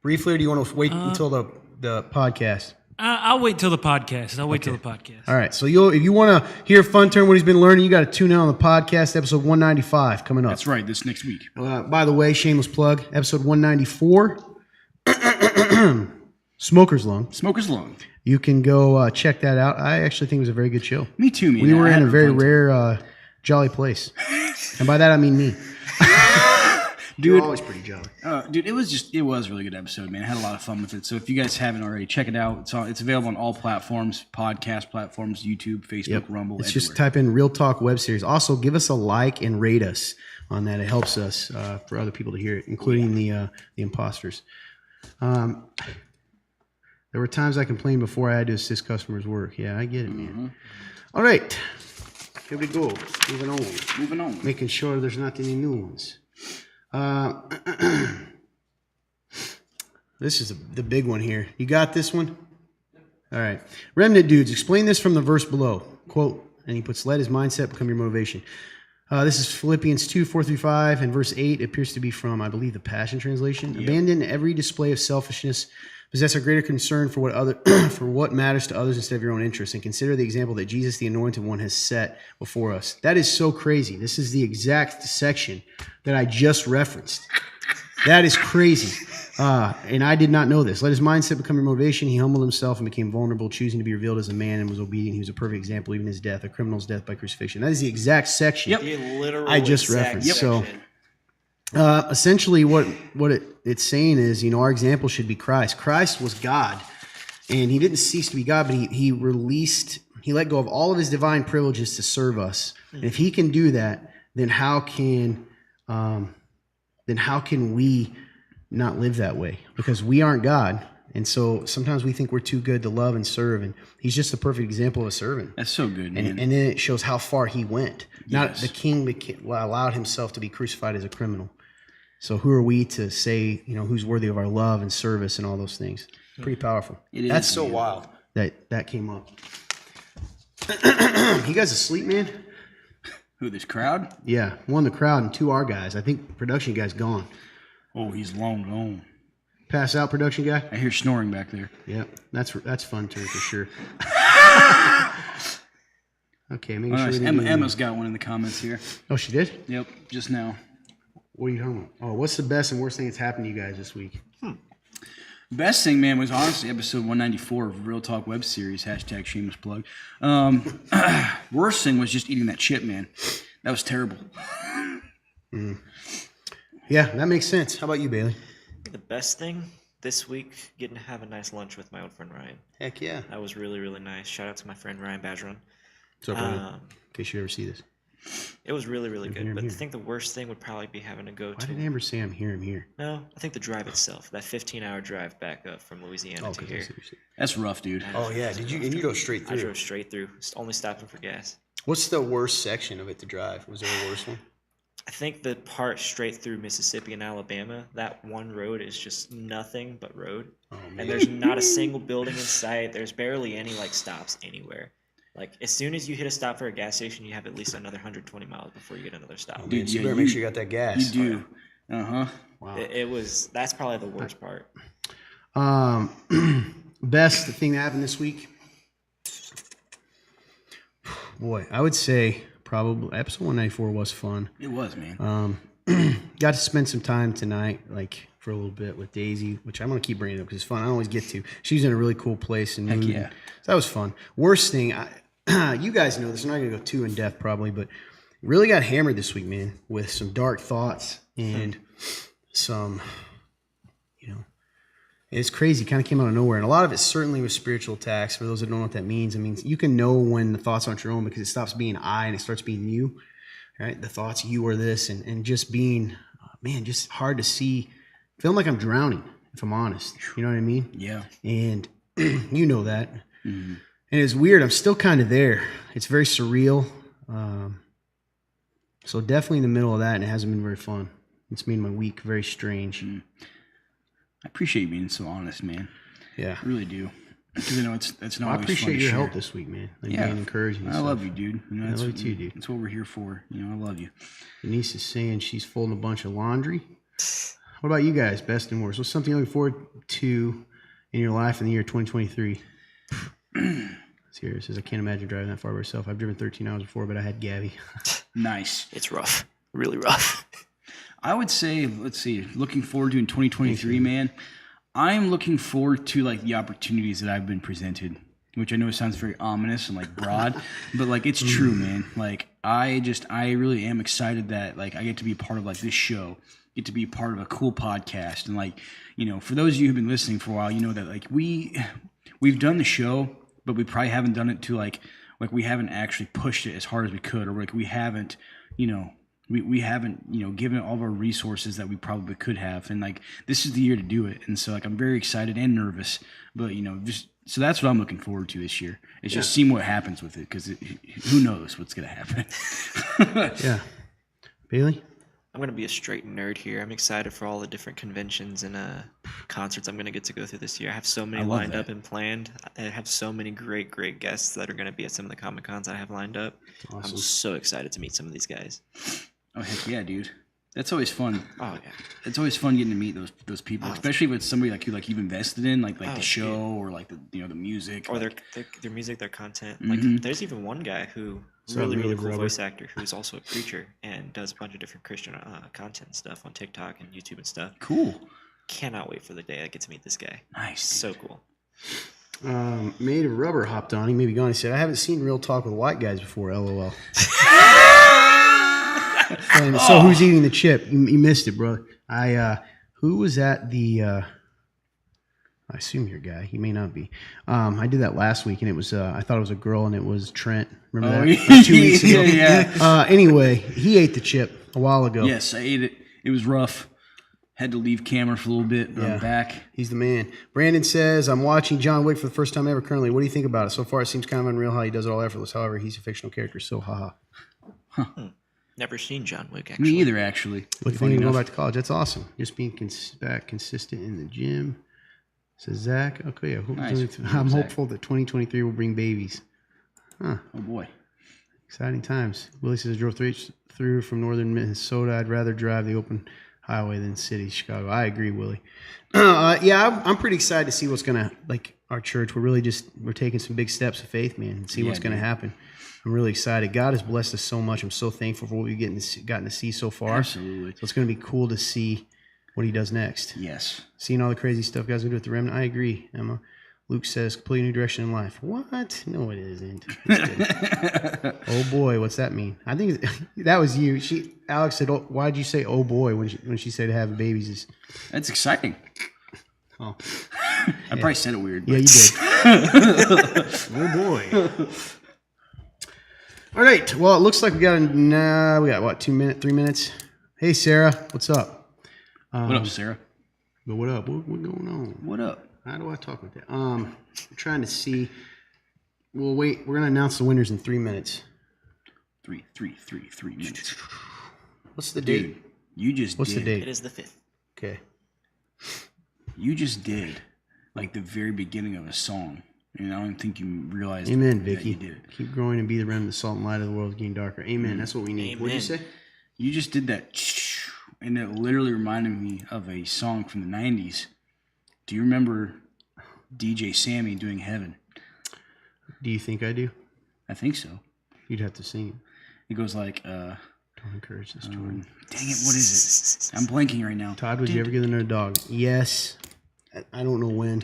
briefly, or do you want to wait until the podcast? I'll wait till the podcast. All right. So if you want to hear Fun Term, what he's been learning, you got to tune in on the podcast, episode 195 coming up. That's right, this next week. By the way, shameless plug, episode 194, Smoker's Lung. Smoker's Lung. You can go check that out. I actually think it was a very good show. Me too, man. We were I in had a very fun time. rare, jolly place. And by that, I mean me. Dude, You're always pretty jolly. Dude, it was a really good episode, man. I had a lot of fun with it. So if you guys haven't already, check it out. It's available on all platforms, podcast platforms, YouTube, Facebook, Rumble, It's everywhere. just type in Real Talk Web Series. Also, give us a like and rate us on that. It helps us for other people to hear it, including the imposters. There were times I complained before I had to assist customers' work. Yeah, I get it, man. All right. Here we go. Moving on. Making sure there's not any new ones. This is the big one here. You got this one? All right. Remnant dudes, explain this from the verse below. Quote, and he puts, let his mindset become your motivation. This is Philippians 2, 4-5, and verse 8 appears to be from, I believe, the Passion Translation. Yep. Abandon every display of selfishness. Possess a greater concern for what matters to others instead of your own interests, and consider the example that Jesus, the Anointed One, has set before us. That is so crazy. This is the exact section that I just referenced. That is crazy. And I did not know this. Let his mindset become your motivation. He humbled himself and became vulnerable, choosing to be revealed as a man, and was obedient. He was a perfect example, even his death, a criminal's death by crucifixion. That is the exact section I just referenced. So essentially what it's saying is, our example should be Christ. Christ was God, and he didn't cease to be God, but he let go of all of his divine privileges to serve us. And if he can do that, then how can we not live that way? Because we aren't God. And so sometimes we think we're too good to love and serve, and he's just a perfect example of a servant. That's so good, man. And then it shows how far he went. Not the king allowed himself to be crucified as a criminal. So who are we to say, who's worthy of our love and service and all those things? Pretty powerful. That's so wild that came up. You guys asleep, man? Who, this crowd? Yeah, one the crowd and two our guys. I think the production guy's gone. Oh, he's long gone. Pass out, production guy? I hear snoring back there. Yep, that's fun too, for sure. Okay, making Nice. sure. Emma's got one in the comments here. Oh, she did? Yep, just now. What are you talking about? Oh, what's the best and worst thing that's happened to you guys this week? Best thing, man, was honestly episode 194 of Real Talk Web Series, hashtag shameless plug. Worst thing was just eating that chip, man. That was terrible. Yeah, that makes sense. How about you, Bailey? The best thing this week, getting to have a nice lunch with my old friend Ryan. Heck yeah. That was really, really nice. Shout out to my friend Ryan Bajeron. What's up, Ryan? In case you ever see this. It was really, really Hear good. him But I here. think the worst thing would probably be having to go Why to. did Amber say I'm here? No, I think the drive itself. That 15-hour drive back up from Louisiana to here. That's rough, dude. Oh, yeah. And you go straight I through? drove straight through, only stopping for gas. What's the worst section of it to drive? Was there a worse one? I think the part straight through Mississippi and Alabama, that one road is just nothing but road. Oh, man. And there's not a single building in sight. There's barely any stops anywhere. As soon as you hit a stop for a gas station, you have at least another 120 miles before you get another stop. Dude, you better make sure you got that gas. You do. Uh-huh. Wow. That's probably the worst part. Best thing that happened this week? Boy, I would say probably episode 194 was fun. It was, man. Got to spend some time tonight, for a little bit with Daisy, which I'm going to keep bringing up because it's fun. I always get to. She's in a really cool place. And Heck yeah. So that was fun. Worst thing, you guys know this. I'm not going to go too in depth probably, but really got hammered this week, man, with some dark thoughts and some, it's crazy. Kind of came out of nowhere. And a lot of it certainly was spiritual attacks. For those that don't know what that means, you can know when the thoughts aren't your own because it stops being I and it starts being you, right? The thoughts, you are this, and just being, just hard to see. Feeling like I'm drowning, if I'm honest. You know what I mean? Yeah. And you know that. Mm-hmm. And it's weird. I'm still kind of there. It's very surreal. So definitely in the middle of that, and it hasn't been very fun. It's made my week very strange. I appreciate you being so honest, man. Yeah. I really do. Because I know it's not always I appreciate fun to your share. help this week, man. Being encouraging. I love you, dude. I love you too, dude. That's what we're here for. I love you. Denise is saying she's folding a bunch of laundry. What about you guys, best and worst? What's something you're looking forward to in your life in the year 2023? Serious says, I can't imagine driving that far by myself. I've driven 13 hours before, but I had Gabby. Nice. It's rough, really rough. I would say, let's see, looking forward to in 2023, man. I'm looking forward to like the opportunities that I've been presented, which I know sounds very ominous and like broad, but like it's true, man. Like I really am excited that like I get to be a part of like this show, get to be a part of a cool podcast, and like, you know, for those of you who've been listening for a while, you know that like we've done the show, but we probably haven't done it to like we haven't actually pushed it as hard as we could, or like we haven't, you know, we haven't, you know, given it all of our resources that we probably could have. And like this is the year to do it. And so like I'm very excited and nervous, but you know, just so that's what I'm looking forward to this year. It's just seeing what happens with it, because who knows what's gonna happen. Yeah. Bailey? I'm gonna be a straight nerd here. I'm excited for all the different conventions and concerts I'm gonna get to go through this year. I have so many I love lined that. up and planned. I have so many great guests that are gonna be at some of the Comic Cons I have lined up. Awesome. I'm so excited to meet some of these guys. Oh heck yeah, dude. That's always fun. Oh yeah. It's always fun getting to meet those people, especially if it's somebody like you've invested in, like the Oh, show dude. or like the, you know, the music Or like, their music, their content. Mhm. Like there's even one guy who really really cool rubber. voice actor who's also a preacher and does a bunch of different Christian content and stuff on TikTok and YouTube and stuff. cool. Cannot wait for the day I get to meet this guy. Nice. So cool. Made of Rubber hopped on. He may be gone. He said, I haven't seen Real Talk with White Guys before, LOL. And so who's eating the chip? You missed it, brother. Who was at the, I assume your guy. He may not be. I did that last week, and it was, I thought it was a girl, and it was Trent. Remember that? yeah. Like 2 weeks ago. Yeah. Anyway, he ate the chip a while ago. Yes, I ate it. It was rough. Had to leave camera for a little bit, but I'm back. He's the man. Brandon says, I'm watching John Wick for the first time ever currently. What do you think about it? So far, it seems kind of unreal how he does it all effortless. However, he's a fictional character, so haha. Never seen John Wick actually. Me either, actually. Looking Funny forward to going enough. back to college. That's awesome. Just being back consistent in the gym. Says Zach. Okay, yeah. Nice. I'm Zach. hopeful that 2023 will bring babies. Oh boy. Exciting times. Willie says, I drove through from northern Minnesota. I'd rather drive the open highway than city, Chicago. I agree, Willie. Yeah, I'm pretty excited to see what's going to, like, our church. We're taking some big steps of faith, man, and see what's going to happen. I'm really excited. God has blessed us so much. I'm so thankful for what we've gotten to see so far. Absolutely. So it's going to be cool to see what he does next. Yes. Seeing all the crazy stuff guys are going to do with the remnant. I agree, Emma. Luke says, completely new direction in life. What? No, it isn't. It's good. Oh boy, what's that mean? I think that was you. Alex said, oh, why'd you say oh boy when she said having babies? That's exciting. Oh, I probably said it weird. yeah, But you did. Oh boy. All right. Well, it looks like we got what, 3 minutes. Hey, Sarah, what's up? What up, Sarah? But what up? What going on? What up? How do I talk about that? I'm trying to see. Well, wait. We're gonna announce the winners in 3 minutes. 3 minutes. What's the date? Dude, you just What's did. the It date? is the 5th. Okay. You just did like the very beginning of a song. And I don't think you realized Amen, that Vicky. you did it. Keep growing and be the remnant, the salt and light of the world, getting darker. Amen. That's what we need. What'd you Amen. say? You just did that, and it literally reminded me of a song from the 90s. Do you remember DJ Sammy doing Heaven? Do you think I do? I think so. You'd have to sing it. It goes like, Don't encourage this, Jordan. dang it, what is it? I'm blanking right now. Todd, would you ever get another dog? Yes. I don't know when.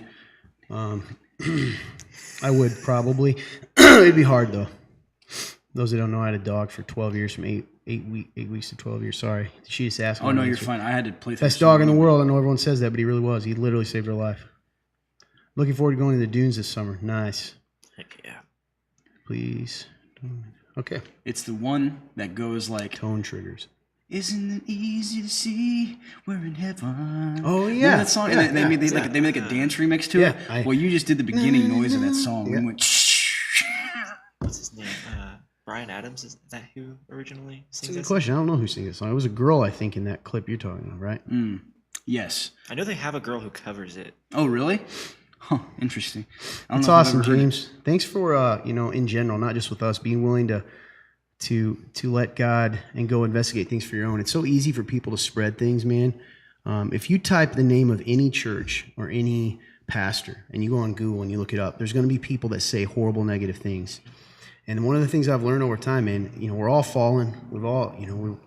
I would probably. It'd be hard though. Those that don't know, I had a dog for 12 years, from 8 weeks to 12 years. Sorry, she just asked me. Oh, no, to you're answer. fine. I had to play through Best some dog in the of world. I know everyone says that, but he really was. He literally saved her life. Looking forward to going to the dunes this summer. Nice. Heck yeah. Please. Okay. It's the one that goes like, Tone triggers. isn't it easy to see we're in heaven? Oh, Remember yeah. that song? Yeah, And they made like a dance remix to it. Yeah, Well, you just did the beginning noise of that song. Yeah. We went, What's his name? Brian Adams. Is that who originally That's a sings good that? question. I don't know who sings that song. It was a girl, I think, in that clip you're talking about, right? yes. I know they have a girl who covers it. Oh, really? Huh, interesting. I don't That's know if I've awesome, ever heard it. James. Thanks for in general, not just with us, being willing to let God and go investigate things for your own. It's so easy for people to spread things, man. If you type the name of any church or any pastor and you go on Google and you look it up, there's going to be people that say horrible, negative things. And one of the things I've learned over time, man, we're all fallen. We've all,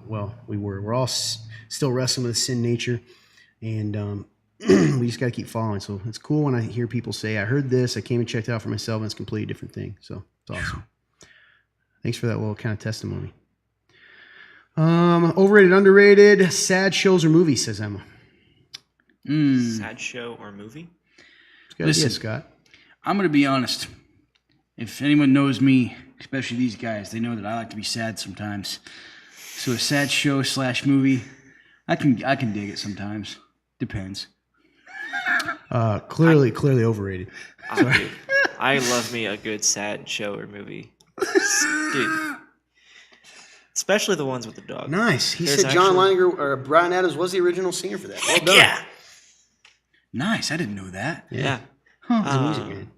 we're all still wrestling with a sin nature. And we just got to keep following. So it's cool when I hear people say, I heard this, I came and checked it out for myself, and it's a completely different thing. So it's awesome. Thanks for that little kind of testimony. Overrated, underrated, sad shows or movies, says Emma. Sad show or movie? Listen, Scott. I'm going to be honest. If anyone knows me, especially these guys, they know that I like to be sad sometimes. So a sad show / movie, I can dig it sometimes. Depends. Clearly overrated. Dude, I love me a good sad show or movie. Dude. Especially the ones with the dog. Nice. He There's said John actually- Leininger or Bryan Adams was the original singer for that. Well done. Yeah. Nice. I didn't know that. Yeah. He's a music man.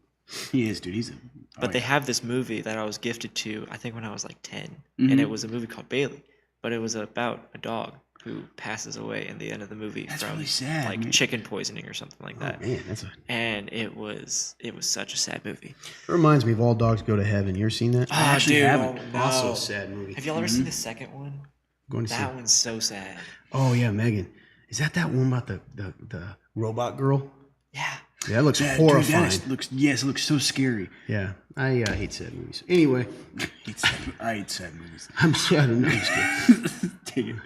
He is, dude. He's a... But they have this movie that I was gifted to, I think when I was like 10. Mm-hmm. And it was a movie called Bailey. But it was about a dog who passes away in the end of the movie That's from really sad, like man. chicken poisoning or something like that. Man, And it was such a sad movie. it reminds me of All Dogs Go to Heaven. You ever seen that? I actually haven't. Also a sad movie. Have y'all ever seen the second one? Going to see. That one's so sad. Oh yeah, Megan. Is that one about the robot girl? Yeah. Yeah, that looks Dude, horrifying. it looks so scary. Yeah, I hate sad movies. Anyway, I hate sad movies. I'm sad. I'm just kidding.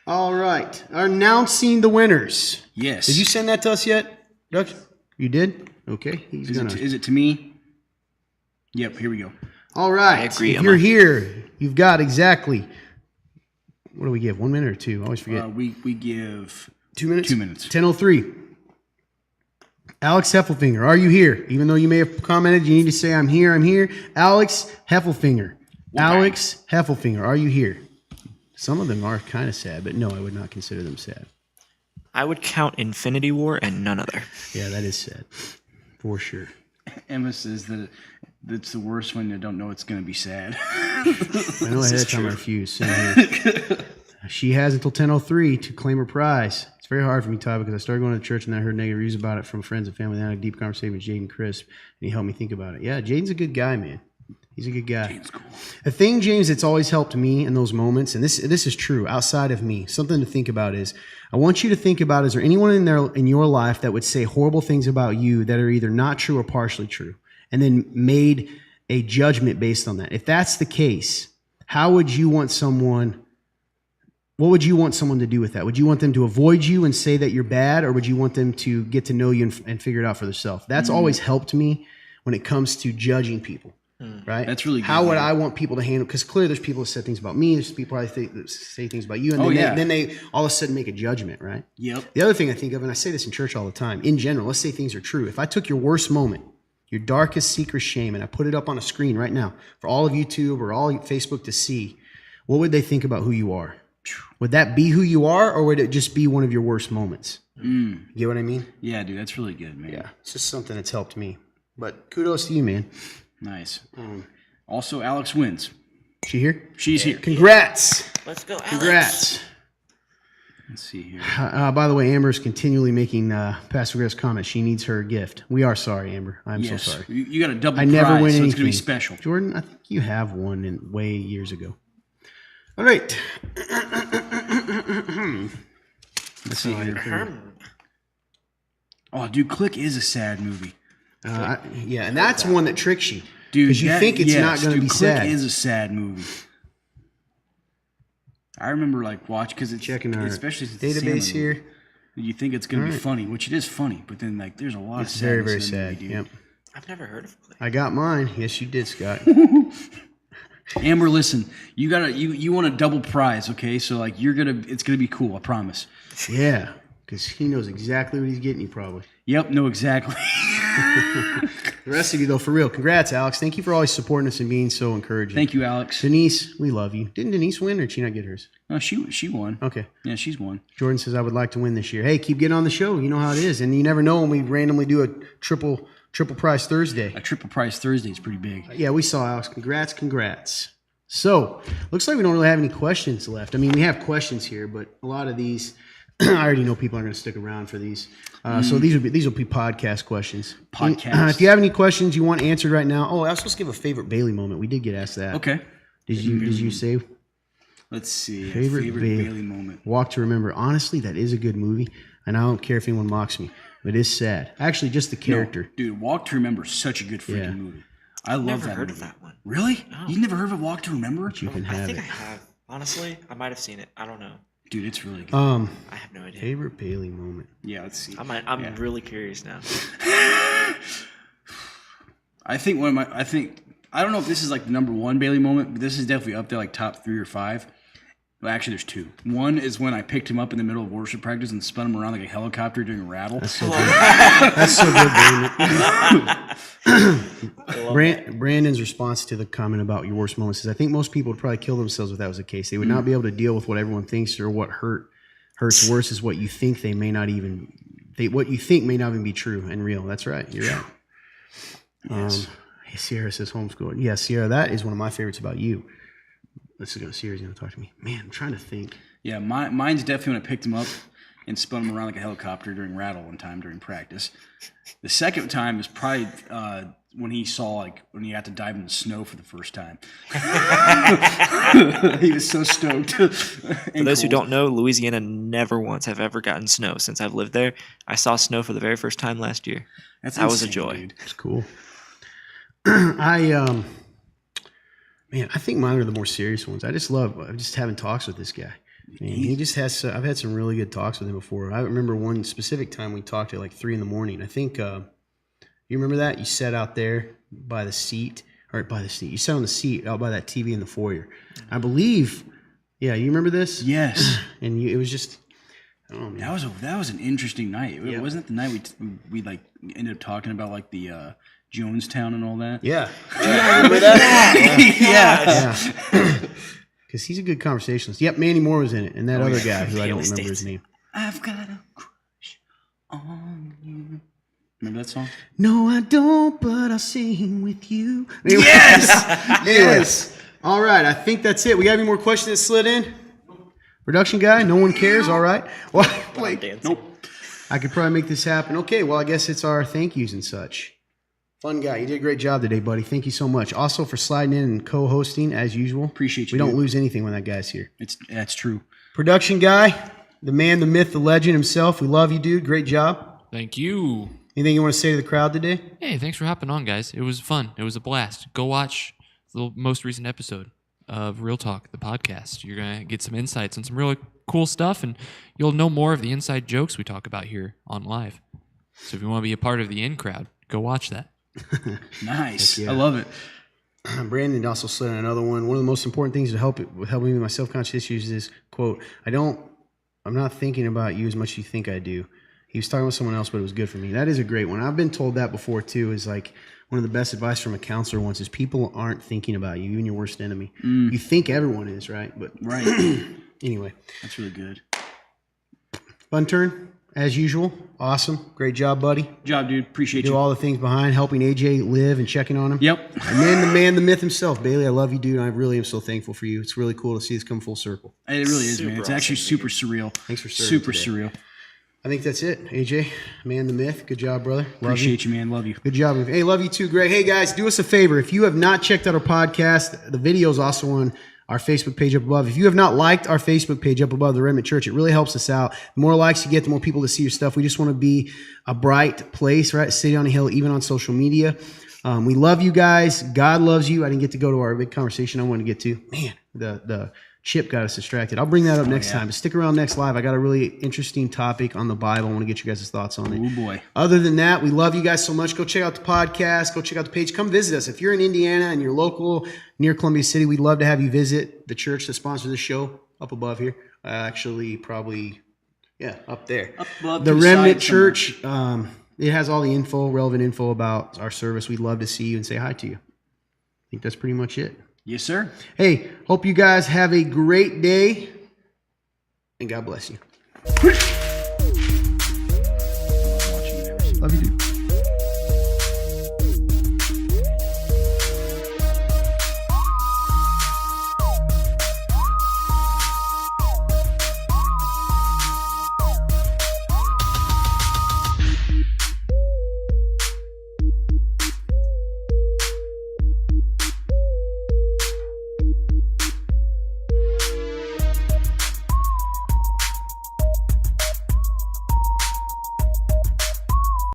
All right, announcing the winners. Yes. Did you send that to us yet, Dutch? You did. Okay, he's gonna. Is it to me? Yep. Here we go. All right. I agree, If Emma. you're here, you've got exactly. What do we give? 1 minute or two? I always forget. We give 2 minutes. 2 minutes. 10:03. Alex Heffelfinger, are you here? Even though you may have commented, you need to say, I'm here, I'm here. Alex Heffelfinger. Alex Heffelfinger, are you here? Some of them are kind of sad, but no, I would not consider them sad. I would count Infinity War and none other. Yeah, that is sad. For sure. Emma says that it's the worst when you don't know it's going to be sad. I know ahead of time I refuse. Same here. She has until 10:03 to claim her prize. It's very hard for me, Todd, because I started going to church and I heard negative reviews about it from friends and family. Then I had a deep conversation with Jaden Crisp, and he helped me think about it. Yeah, Jaden's a good guy, man. He's a good guy. Jaden's cool. The thing, James, that's always helped me in those moments, and this is true outside of me, something to think about is, I want you to think about, is there anyone in your life that would say horrible things about you that are either not true or partially true, and then made a judgment based on that? If that's the case, how would you want someone... What would you want someone to do with that? Would you want them to avoid you and say that you're bad, or would you want them to get to know you and figure it out for themselves? That's always helped me when it comes to judging people, right? That's really good, How would man. I want people to handle? Because clearly there's people that say things about me. There's people that say things about you, and Oh, then, yeah. then they all of a sudden make a judgment, right? Yep. The other thing I think of, and I say this in church all the time, in general, let's say things are true. If I took your worst moment, your darkest secret shame, and I put it up on a screen right now for all of YouTube or all of Facebook to see, what would they think about who you are? Would that be who you are, or would it just be one of your worst moments? You get what I mean? Yeah, dude, that's really good, man. Yeah, it's just something that's helped me. But kudos to you, man. Nice. Also, Alex wins. She here? She's here. Congrats. Let's go, Alex. Congrats. Let's see here. By the way, Amber's continually making passive aggressive comments. She needs her gift. We are sorry, Amber. I'm Yes. so sorry. You got a double I prize, never win so anything. it's going to be special. Jordan, I think you have won in way years ago. All right. Let's see here. Oh, dude, Click is a sad movie. Yeah, and that's one that tricks you. Dude, Because you think it's not going to be Click sad. is a sad movie. I remember watch because it's Checking our especially since it's a database Sandler here. movie. You think it's going to be Alright. funny, which it is funny, but then there's a lot It's of very, sadness very in the sad. movie, Yep. dude. I've never heard of Clay. I got mine. Yes, you did, Scott. Amber, listen, you want a double prize, okay? So it's gonna be cool, I promise. Yeah, because he knows exactly what he's getting you probably. Yep, no, exactly. The rest of you, though, for real, congrats, Alex. Thank you for always supporting us and being so encouraging. Thank you, Alex. Denise, we love you. Didn't Denise win, or did she not get hers? No, she won. Okay. Yeah, she's won. Jordan says, I would like to win this year. Hey, keep getting on the show. You know how it is. And you never know when we randomly do a triple prize Thursday. A triple prize Thursday is pretty big. Yeah, we saw Alex. Congrats. So, looks like we don't really have any questions left. I mean, we have questions here, but a lot of these I already know people are going to stick around for these. So these will be podcast questions. Podcast. If you have any questions you want answered right now. Oh, I was supposed to give a favorite Bailey moment. We did get asked that. Okay. Did you say Let's see. Favorite Bailey moment. Walk to Remember? Honestly, that is a good movie, and I don't care if anyone mocks me, but it is sad. Actually, just the character. No, dude, Walk to Remember is such a good freaking Yeah. movie. I love Never that heard movie. of that one. Really? No. You never heard of Walk to Remember? You can I have think it. I have. Honestly, I might have seen it. I don't know. Dude, it's really good. I have no idea. Favorite Bailey moment. Yeah, let's see. I'm really curious now. I think I don't know if this is like the number one Bailey moment, but this is definitely up there, like top 3 or 5. Well, actually, there's 2. One is when I picked him up in the middle of worship practice and spun him around like a helicopter doing a rattle. That's so good. That's so good, Brandon. Brandon's response to the comment about your worst moments is, I think most people would probably kill themselves if that was the case. They would not be able to deal with what everyone thinks, or what hurts worse is what you think what you think may not even be true and real. That's right. You're right. Yes. Sierra says homeschooling. Yeah, Sierra, that is one of my favorites about you. Let's go. Sierra's going to talk to me. Man, I'm trying to think. Yeah, mine's definitely when I picked him up and spun him around like a helicopter during rattle one time during practice. The second time is probably when he when he had to dive in the snow for the first time. He was so stoked. For those who don't know, Louisiana never once have ever gotten snow since I've lived there. I saw snow for the very first time last year. That was a joy. Dude. It's cool. I think mine are the more serious ones. I just love having talks with this guy. Man, he just has. I've had some really good talks with him before. I remember one specific time we talked at like 3 a.m. I think you remember that you sat out there by the seat. You sat on the seat out by that TV in the foyer. I believe. Yeah, you remember this? Yes. And it was just. I don't know, man. That was an interesting night. Yeah. Wasn't it the night we like ended up talking about like the Jonestown and all that? Yeah. Remember that? Yeah. Because he's a good conversationalist. Yep, Manny Moore was in it, and that other guy who I don't remember his name. I've got a crush on you. Remember that song? No, I don't, but I'll sing with you. Yes! Yes. All right, I think that's it. We got any more questions that slid in? Production guy, no one cares. All right. Well, wait. Nope. I could probably make this happen. Okay, well, I guess it's our thank yous and such. Fun guy. You did a great job today, buddy. Thank you so much. Also for sliding in and co-hosting as usual. Appreciate you. We don't dude. lose anything when that guy's here. That's true. Production guy, the man, the myth, the legend himself. We love you, dude. Great job. Thank you. Anything you want to say to the crowd today? Hey, thanks for hopping on, guys. It was fun. It was a blast. Go watch the most recent episode of Real Talk, the podcast. You're going to get some insights on some really cool stuff, and you'll know more of the inside jokes we talk about here on live. So if you want to be a part of the in crowd, go watch that. Nice. Heck yeah. I love it. Brandon also slid in another one. One of the most important things to help with helping me with my self-conscious issues is, quote, I'm not thinking about you as much as you think I do. He was talking with someone else, but it was good for me. That is a great one. I've been told that before too, is like one of the best advice from a counselor once is people aren't thinking about you, even your worst enemy. You think everyone is, right? But Right. anyway, That's really good. fun turn. As usual, awesome. Great job, buddy. Good job, dude. Appreciate Do you. all the things behind helping AJ live and checking on him. Yep. And then the man, the myth himself, Bailey. I love you, dude. I really am so thankful for you. It's really cool to see this come full circle. It really is, man. Super It's actually awesome, super surreal. Thanks for serving Super today. surreal. I think that's it. AJ, man, the myth. Good job, brother. Love Appreciate you, man. Love you. Good job. Hey, love you too, Greg. Hey, guys, do us a favor. If you have not checked out our podcast, the video is also on our Facebook page up above. If you have not liked our Facebook page up above, the Remnant Church, it really helps us out. The more likes you get, the more people to see your stuff. We just want to be a bright place, right? City on a hill, even on social media. We love you guys. God loves you. I didn't get to go to our big conversation I wanted to get to. Man, the chip got us distracted. I'll bring that up next time. But stick around next live. I got a really interesting topic on the Bible. I want to get you guys' thoughts on it. Oh, boy. Other than that, we love you guys so much. Go check out the podcast. Go check out the page. Come visit us. If you're in Indiana and you're local near Columbia City, we'd love to have you visit the church that sponsors this show up above here. Actually, probably, up there. Up above The to Remnant side somewhere. Church, it has all the relevant info about our service. We'd love to see you and say hi to you. I think that's pretty much it. Yes, sir. Hey, hope you guys have a great day, and God bless you. Watching you. Love you, dude.